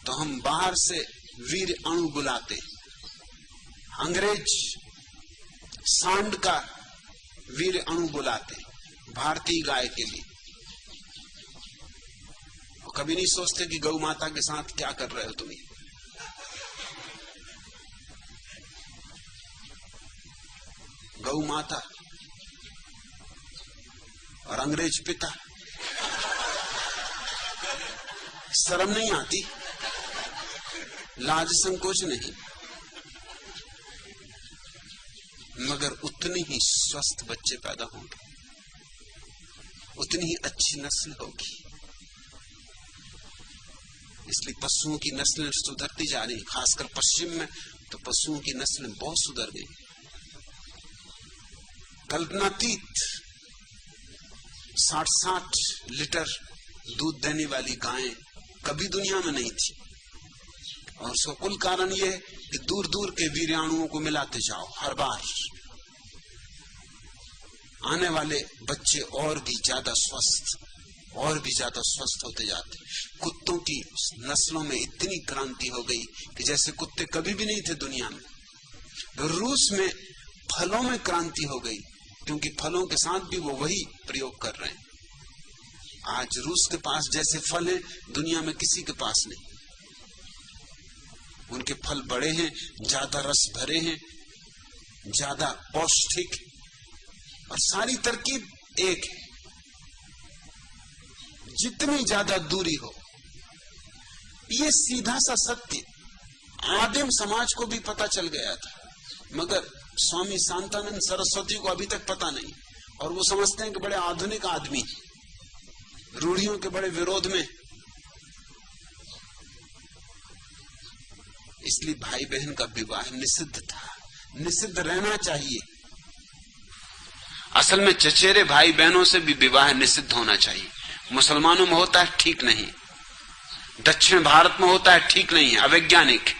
तो हम बाहर से वीर अणु बुलाते। अंग्रेज सांड का वीर अणु बुलाते भारतीय गाय के लिए। और कभी नहीं सोचते कि गौ माता के साथ क्या कर रहे हो तुम। गौ माता और अंग्रेज पिता, शर्म नहीं आती, लाज संकोच नहीं, मगर उतनी ही स्वस्थ बच्चे पैदा होंगे, उतनी ही अच्छी नस्ल होगी। इसलिए पशुओं की नस्लें सुधरती जा रही, खासकर पश्चिम में तो पशुओं की नस्लें बहुत सुधर गई। कल्पनातीत 60-60 लीटर दूध देने वाली गायें कभी दुनिया में नहीं थी। और उसका कुल कारण यह है कि दूर दूर के वीर्याणुओं को मिलाते जाओ। हर बार आने वाले बच्चे और भी ज्यादा स्वस्थ होते जाते। कुत्तों की नस्लों में इतनी क्रांति हो गई कि जैसे कुत्ते कभी भी नहीं थे दुनिया में। रूस में फलों में क्रांति हो गई क्योंकि फलों के साथ भी वो वही प्रयोग कर रहे हैं। आज रूस के पास जैसे फल हैं दुनिया में किसी के पास नहीं। उनके फल बड़े हैं, ज्यादा रस भरे हैं, ज्यादा पौष्टिक, और सारी तरकीब एक है। जितनी ज्यादा दूरी हो, ये सीधा सा सत्य आदिम समाज को भी पता चल गया था, मगर स्वामी शांतानंद सरस्वती को अभी तक पता नहीं। और वो समझते हैं कि बड़े आधुनिक आदमी, रूढ़ियों के बड़े विरोध में। इसलिए भाई बहन का विवाह निषिद्ध था, निषिद्ध रहना चाहिए। असल में चचेरे भाई बहनों से भी विवाह निषिद्ध होना चाहिए। मुसलमानों में होता है, ठीक नहीं। दक्षिण भारत में होता है, ठीक नहीं है, अवैज्ञानिक।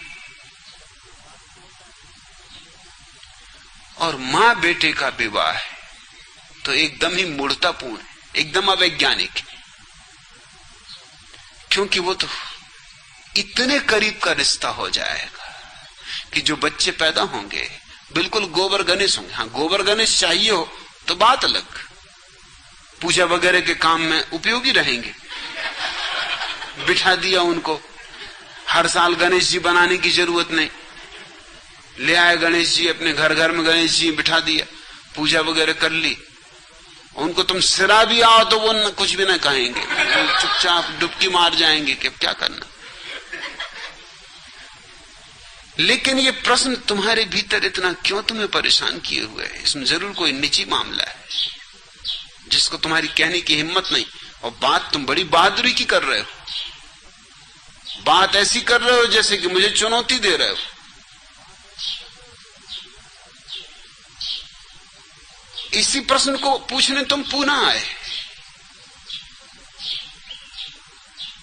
और मां बेटे का विवाह है तो एकदम ही मूढ़तापूर्ण, एकदम अवैज्ञानिक है। क्योंकि वो तो इतने करीब का रिश्ता हो जाएगा कि जो बच्चे पैदा होंगे बिल्कुल गोबर गणेश होंगे। हाँ, गोबर गणेश चाहिए हो तो बात अलग, पूजा वगैरह के काम में उपयोगी रहेंगे। बिठा दिया उनको, हर साल गणेश जी बनाने की जरूरत नहीं, ले आए गणेश जी अपने घर घर में, गणेश जी बिठा दिया, पूजा वगैरह कर ली। उनको तुम सिरा भी आओ तो वो कुछ भी ना कहेंगे, चुपचाप डुबकी मार जाएंगे कि क्या करना। लेकिन ये प्रश्न तुम्हारे भीतर इतना क्यों तुम्हें परेशान किए हुए है? इसमें जरूर कोई निजी मामला है जिसको तुम्हारी कहने की हिम्मत नहीं। और बात तुम बड़ी बहादुरी की कर रहे हो, बात ऐसी कर रहे हो जैसे कि मुझे चुनौती दे रहे हो। इसी प्रश्न को पूछने तुम पुनः आए।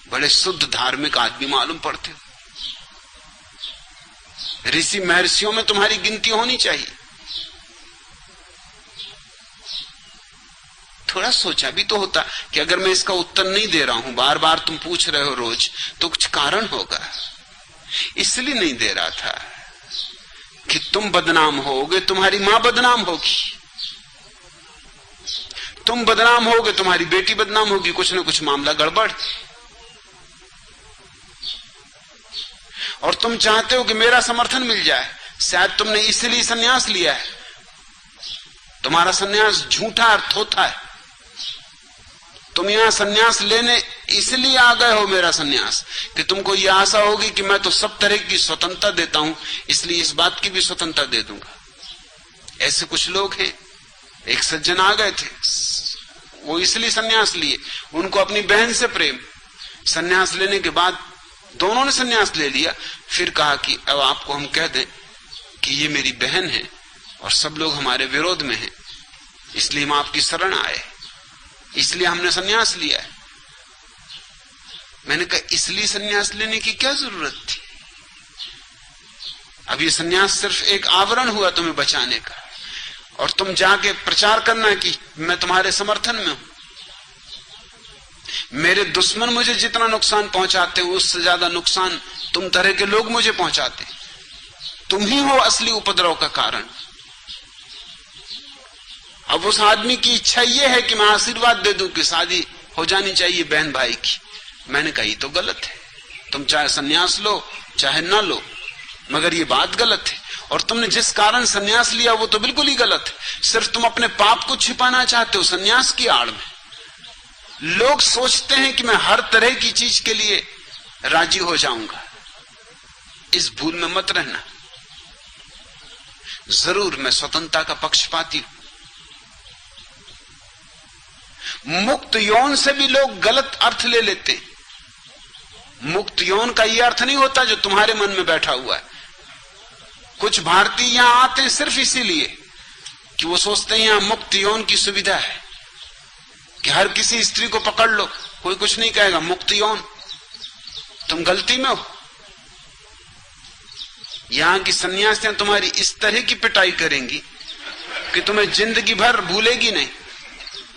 बड़े शुद्ध धार्मिक आदमी मालूम पड़ते हो, ऋषि महर्षियों में तुम्हारी गिनती होनी चाहिए। थोड़ा सोचा भी तो होता कि अगर मैं इसका उत्तर नहीं दे रहा हूं, बार बार तुम पूछ रहे हो रोज, तो कुछ कारण होगा। इसलिए नहीं दे रहा था कि तुम बदनाम होगे, तुम्हारी मां बदनाम होगी, तुम बदनाम होगे, तुम्हारी बेटी बदनाम होगी, कुछ ना कुछ मामला गड़बड़। और तुम चाहते हो कि मेरा समर्थन मिल जाए। शायद तुमने इसलिए सन्यास लिया है। तुम्हारा सन्यास झूठा और थोथा है। तुम यहां सन्यास लेने इसलिए आ गए हो, मेरा सन्यास, कि तुमको यह आशा होगी कि मैं तो सब तरह की स्वतंत्रता देता हूं, इसलिए इस बात की भी स्वतंत्रता दे दूंगा। ऐसे कुछ लोग हैं। एक सज्जन आ गए थे, वो इसलिए सन्यास लिए, उनको अपनी बहन से प्रेम। सन्यास लेने के बाद दोनों ने सन्यास ले लिया, फिर कहा कि अब आपको हम कह दें कि ये मेरी बहन है और सब लोग हमारे विरोध में हैं, इसलिए हम आपकी शरण आए, इसलिए हमने सन्यास लिया है। मैंने कहा, इसलिए सन्यास लेने की क्या जरूरत थी? अब ये सन्यास सिर्फ एक आवरण हुआ तुम्हें बचाने का, और तुम जाके प्रचार करना कि मैं तुम्हारे समर्थन में हूं। मेरे दुश्मन मुझे जितना नुकसान पहुंचाते हैं, उससे ज्यादा नुकसान तुम तरह के लोग मुझे पहुंचाते। तुम ही हो असली उपद्रव का कारण। अब उस आदमी की इच्छा यह है कि मैं आशीर्वाद दे दूं कि शादी हो जानी चाहिए बहन भाई की। मैंने कहा, ये तो गलत है। तुम चाहे सन्यास लो चाहे ना लो, मगर ये बात गलत है। और तुमने जिस कारण सन्यास लिया वो तो बिल्कुल ही गलत है। सिर्फ तुम अपने पाप को छिपाना चाहते हो सन्यास की आड़ में। लोग सोचते हैं कि मैं हर तरह की चीज के लिए राजी हो जाऊंगा। इस भूल में मत रहना। जरूर मैं स्वतंत्रता का पक्षपाती हूं। मुक्त यौन से भी लोग गलत अर्थ ले लेते हैं। मुक्त यौन का यह अर्थ नहीं होता जो तुम्हारे मन में बैठा हुआ है। कुछ भारतीय यहां आते हैं सिर्फ इसीलिए कि वो सोचते हैं यहां मुक्त यौन की सुविधा है कि हर किसी स्त्री को पकड़ लो, कोई कुछ नहीं कहेगा। मुक्त यौन, तुम गलती में हो। यहां की सन्यासियां तुम्हारी इस तरह की पिटाई करेंगी कि तुम्हें जिंदगी भर भूलेगी नहीं।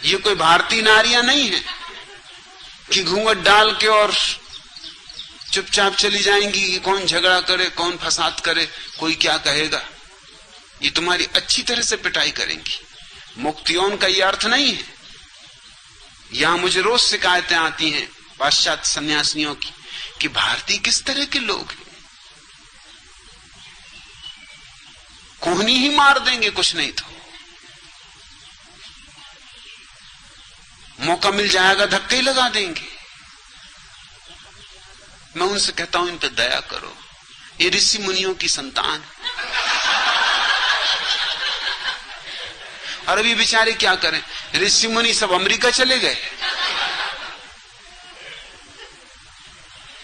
ये कोई भारतीय नारियां नहीं है कि घूंघट डाल के और चुपचाप चली जाएंगी कि कौन झगड़ा करे, कौन फसाद करे, कोई क्या कहेगा। ये तुम्हारी अच्छी तरह से पिटाई करेंगी। मुक्त यौन का ये अर्थ नहीं है। यहां मुझे रोज शिकायतें आती हैं पाश्चात्य सन्यासिनियों की कि भारतीय किस तरह के लोग हैं, कोहनी ही मार देंगे कुछ नहीं तो। मौका मिल जाएगा धक्के ही लगा देंगे। मैं उनसे कहता हूं इन पर दया करो, ये ऋषि मुनियों की संतान। और अभी बेचारे क्या करें, ऋषि मुनि सब अमेरिका चले गए।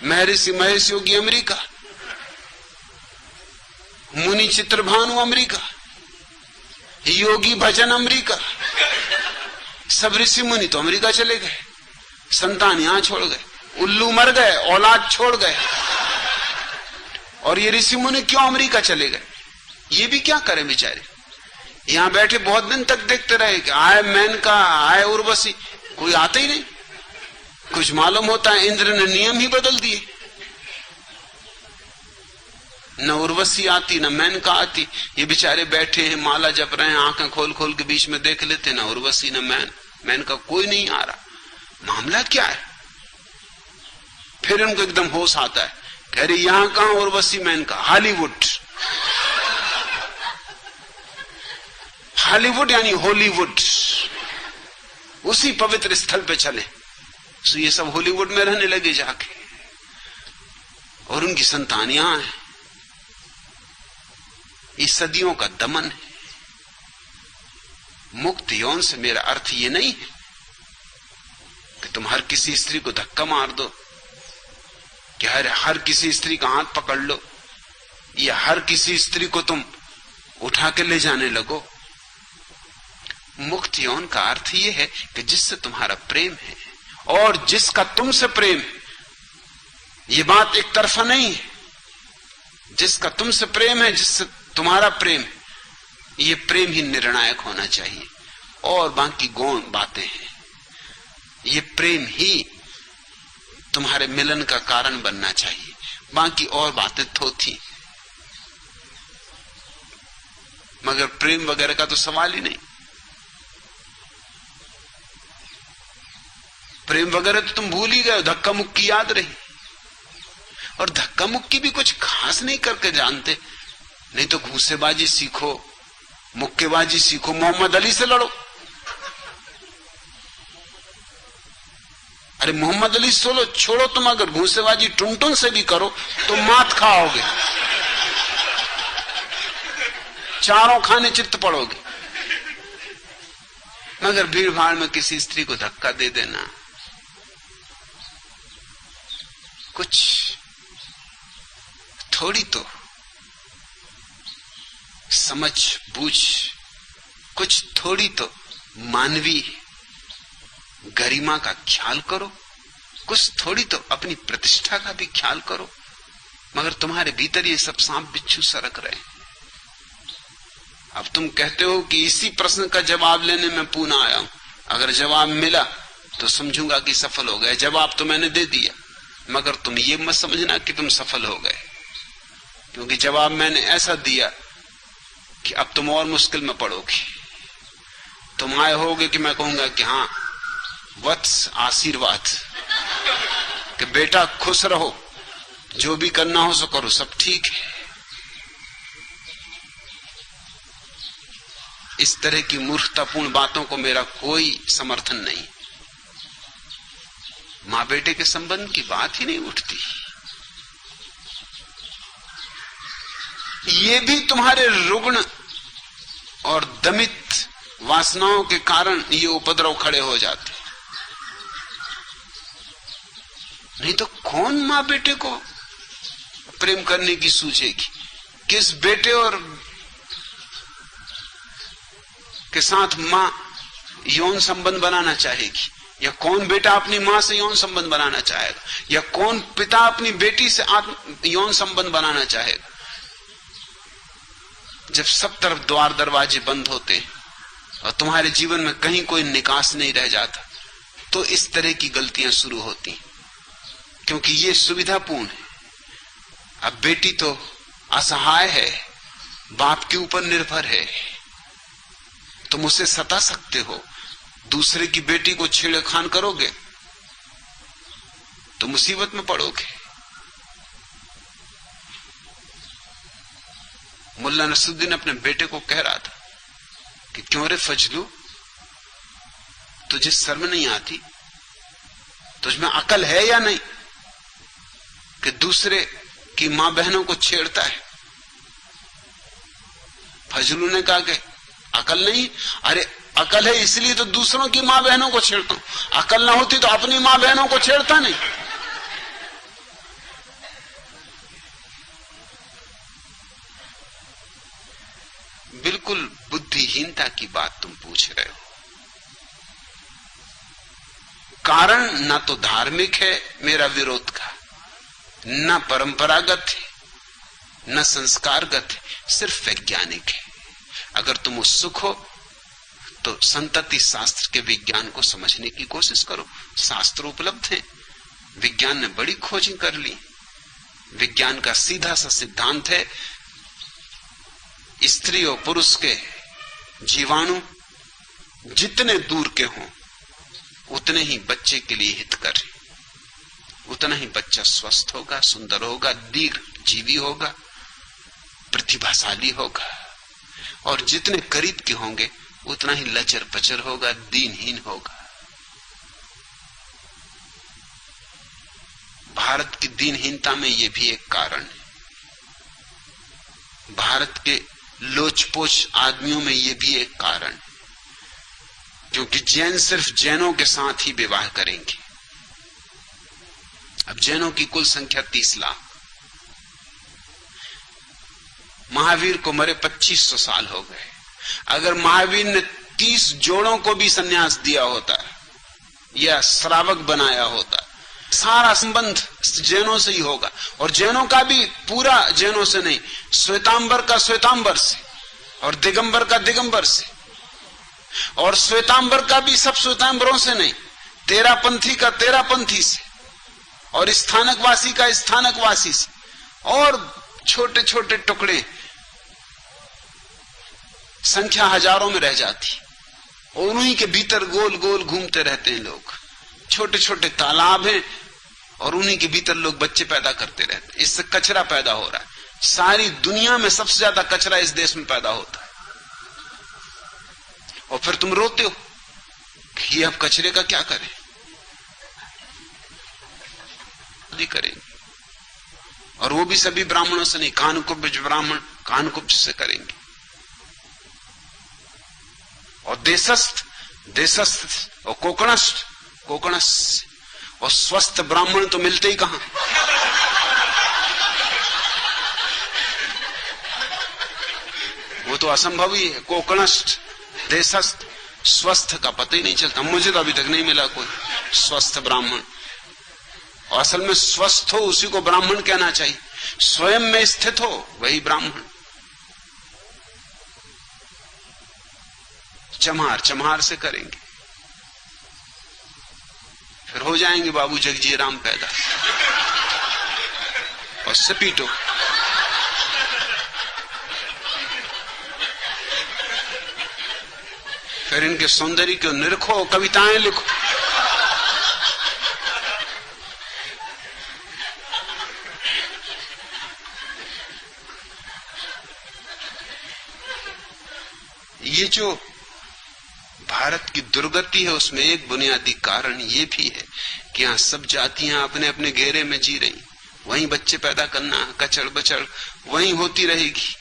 महर्षि महेश योगी अमेरिका, मुनि चित्रभानु अमेरिका, योगी भजन अमेरिका, सब ऋषि मुनि तो अमेरिका चले गए, संतान यहां छोड़ गए, उल्लू मर गए, औलाद छोड़ गए। और ये ऋषि मुनि क्यों अमेरिका चले गए? ये भी क्या करें बेचारे, यहां बैठे बहुत दिन तक देखते रहे कि आए मेनका, आए उर्वशी, कोई आता ही नहीं। कुछ मालूम होता है इंद्र ने नियम ही बदल दिए, न उर्वशी आती न मेनका आती। ये बेचारे बैठे हैं, माला जप रहे हैं, आंखें खोल खोल के बीच में देख लेते, न उर्वशी न मेनका, कोई नहीं आ रहा। मामला क्या है? फिर उनको एकदम होश आता है, कह रही यहां कहां उर्वशी मेनका, हॉलीवुड। हॉलीवुड यानी हॉलीवुड, उसी पवित्र स्थल पे चले। तो ये सब हॉलीवुड में रहने लगे जाके, और उनकी संतान यहां है। ये सदियों का दमन है। मुक्त यौन से मेरा अर्थ ये नहीं है कि तुम हर किसी स्त्री को धक्का मार दो, कि हर किसी स्त्री का हाथ पकड़ लो, या हर किसी स्त्री को तुम उठा के ले जाने लगो। मुक्त यौन का अर्थ यह है कि जिससे तुम्हारा प्रेम है और जिसका तुमसे प्रेम है, ये बात एक तरफा नहीं है। जिसका तुमसे प्रेम है, जिससे तुम्हारा प्रेम है, ये प्रेम ही निर्णायक होना चाहिए, और बाकी गौण बातें हैं। ये प्रेम ही तुम्हारे मिलन का कारण बनना चाहिए, बाकी और बातें थोथी। मगर प्रेम वगैरह का तो सवाल ही नहीं। प्रेम वगैरह तो तुम भूल ही गए, धक्का मुक्की याद रही। और धक्का मुक्की भी कुछ खास नहीं करके जानते, नहीं तो घूसेबाजी सीखो, मुक्केबाजी सीखो, मोहम्मद अली से लड़ो। अरे मोहम्मद अली सोलो छोड़ो, तुम अगर घूसेबाजी टुनटुन से भी करो तो मात खाओगे, चारों खाने चित्त पड़ोगे। मगर भीड़ भाड़ में किसी स्त्री को धक्का दे देना, कुछ थोड़ी तो समझ बूझ, कुछ थोड़ी तो मानवीय गरिमा का ख्याल करो, कुछ थोड़ी तो अपनी प्रतिष्ठा का भी ख्याल करो। मगर तुम्हारे भीतर ये सब सांप बिच्छू सरक रहे। अब तुम कहते हो कि इसी प्रश्न का जवाब लेने में पूना आया हूं, अगर जवाब मिला तो समझूंगा कि सफल हो गए। जवाब तो मैंने दे दिया, मगर तुम ये मत समझना कि तुम सफल हो गए, क्योंकि जवाब मैंने ऐसा दिया कि अब तुम और मुश्किल में पड़ोगे। तुम आए होगे कि मैं कहूंगा कि हाँ वत्स आशीर्वाद, कि बेटा खुश रहो, जो भी करना हो सो करो, सब ठीक है। इस तरह की मूर्खतापूर्ण बातों को मेरा कोई समर्थन नहीं। मां बेटे के संबंध की बात ही नहीं उठती। ये भी तुम्हारे रुग्ण और दमित वासनाओं के कारण ये उपद्रव खड़े हो जाते। नहीं तो कौन मां बेटे को प्रेम करने की सोचेगी? किस बेटे और के साथ मां यौन संबंध बनाना चाहेगी? या कौन बेटा अपनी मां से यौन संबंध बनाना चाहेगा? या कौन पिता अपनी बेटी से यौन संबंध बनाना चाहेगा? जब सब तरफ द्वार दरवाजे बंद होते और तुम्हारे जीवन में कहीं कोई निकास नहीं रह जाता, तो इस तरह की गलतियां शुरू होती, क्योंकि ये सुविधापूर्ण है। अब बेटी तो असहाय है, बाप के ऊपर निर्भर है, तुम उसे सता सकते हो। दूसरे की बेटी को छेड़खान करोगे तो मुसीबत में पड़ोगे। मुल्ला नसरुद्दीन अपने बेटे को कह रहा था कि क्यों रे फजलू, तुझे शर्म नहीं आती? तुझमें अकल है या नहीं कि दूसरे की मां बहनों को छेड़ता है? फजलू ने कहा कि अकल नहीं। अरे अकल है इसलिए तो दूसरों की मां बहनों को छेड़ता हूं, अकल ना होती तो अपनी मां बहनों को छेड़ता नहीं। बिल्कुल बुद्धिहीनता की बात तुम पूछ रहे हो। कारण ना तो धार्मिक है मेरा विरोध का, ना परंपरागत है, न संस्कारगत है, सिर्फ वैज्ञानिक है। अगर तुम उत्सुक हो तो संतति शास्त्र के विज्ञान को समझने की कोशिश करो। शास्त्र उपलब्ध हैं, विज्ञान ने बड़ी खोजें कर ली। विज्ञान का सीधा सा सिद्धांत है, स्त्री और पुरुष के जीवाणु जितने दूर के हों उतने ही बच्चे के लिए हितकर, उतना ही बच्चा स्वस्थ होगा, सुंदर होगा, दीर्घ जीवी होगा, प्रतिभाशाली होगा। और जितने करीब के होंगे उतना ही लचर पचर होगा, दीनहीन होगा। भारत की दीनहीनता में यह भी एक कारण है। भारत के लोचपोच आदमियों में यह भी एक कारण है, क्योंकि जैन सिर्फ जैनों के साथ ही विवाह करेंगे। अब जैनों की कुल संख्या 30 लाख। महावीर को मरे 2500 साल हो गए। अगर महावीर ने 30 जोड़ों को भी सन्यास दिया होता या श्रावक बनाया होता, सारा संबंध जैनों से ही होगा। और जैनों का भी पूरा जैनों से नहीं, श्वेतांबर का श्वेतांबर से, और दिगंबर का दिगंबर से, और श्वेतांबर का भी सब श्वेतांबरों से नहीं, तेरापंथी का तेरापंथी से, और स्थानकवासी का स्थानकवासी से, और छोटे छोटे टुकड़े, संख्या हजारों में रह जाती। और उन्हीं के भीतर गोल गोल घूमते रहते हैं लोग। छोटे छोटे तालाब हैं और उन्हीं के भीतर लोग बच्चे पैदा करते रहते हैं। इससे कचरा पैदा हो रहा है। सारी दुनिया में सबसे ज्यादा कचरा इस देश में पैदा होता है। और फिर तुम रोते हो कि अब कचरे का क्या करें? करेंगे, और वो भी सभी ब्राह्मणों से नहीं, कानकुब्ज ब्राह्मण कानकुब्ज से करेंगे। और देशस्थ और कोकणस्थ और स्वस्थ ब्राह्मण तो मिलते ही कहां। वो तो असंभव ही है। कोकणस्थ, देशस्थ, स्वस्थ का पता ही नहीं चलता। मुझे तो अभी तक नहीं मिला कोई स्वस्थ ब्राह्मण। और असल में स्वस्थ हो उसी को ब्राह्मण कहना चाहिए। स्वयं में स्थित हो वही ब्राह्मण। चमार चमार से करेंगे, फिर हो जाएंगे बाबू जगजी राम पैदा, और सपीटो। फिर इनके सौंदर्य को निरखो, कविताएं लिखो। ये जो भारत की दुर्गति है उसमें एक बुनियादी कारण ये भी है कि यहां सब जातियां अपने अपने घेरे में जी रही। वहीं बच्चे पैदा करना, कचड़ बचड़ वहीं होती रहेगी।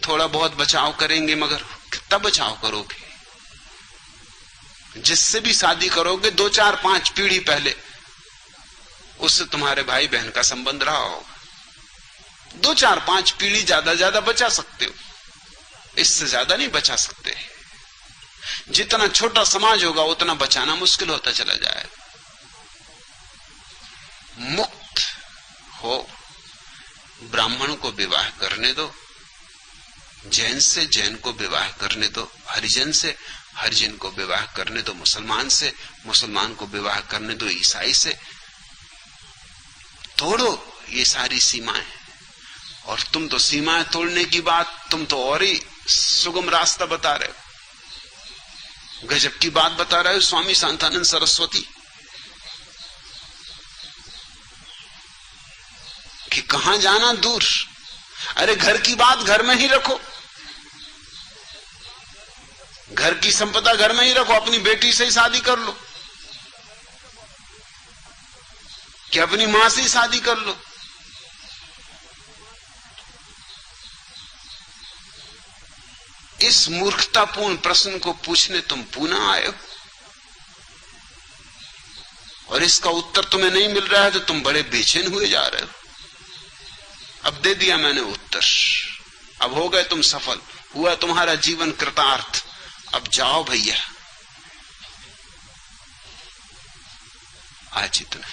थोड़ा बहुत बचाव करेंगे, मगर कितना बचाव करोगे? जिससे भी शादी करोगे 2, 4, 5 पीढ़ी पहले उससे तुम्हारे भाई बहन का संबंध रहा होगा। 2, 4, 5 पीढ़ी ज्यादा बचा सकते हो, इससे ज्यादा नहीं बचा सकते। जितना छोटा समाज होगा उतना बचाना मुश्किल होता चला जाएगा। मुक्त हो, ब्राह्मण को विवाह करने दो, जैन से जैन को विवाह करने दो, हरिजन से हरिजन को विवाह करने दो, मुसलमान से मुसलमान को विवाह करने दो, ईसाई से। तोड़ो ये सारी सीमाएं। और तुम तो सीमाएं तोड़ने की बात, तुम तो और ही सुगम रास्ता बता रहे हो। गजब की बात बता रहे हो स्वामी शांतानंद सरस्वती कि कहां जाना दूर। अरे घर की बात घर में ही रखो। घर की संपदा घर में ही रखो, अपनी बेटी से ही शादी कर लो कि अपनी मां से ही शादी कर लो। इस मूर्खतापूर्ण प्रश्न को पूछने तुम पुनः आए हो और इसका उत्तर तुम्हें नहीं मिल रहा है तो तुम बड़े बेचैन हुए जा रहे हो। अब दे दिया मैंने उत्तर, अब हो गए तुम सफल, हुआ तुम्हारा जीवन कृतार्थ। अब जाओ भैया, आज इतना।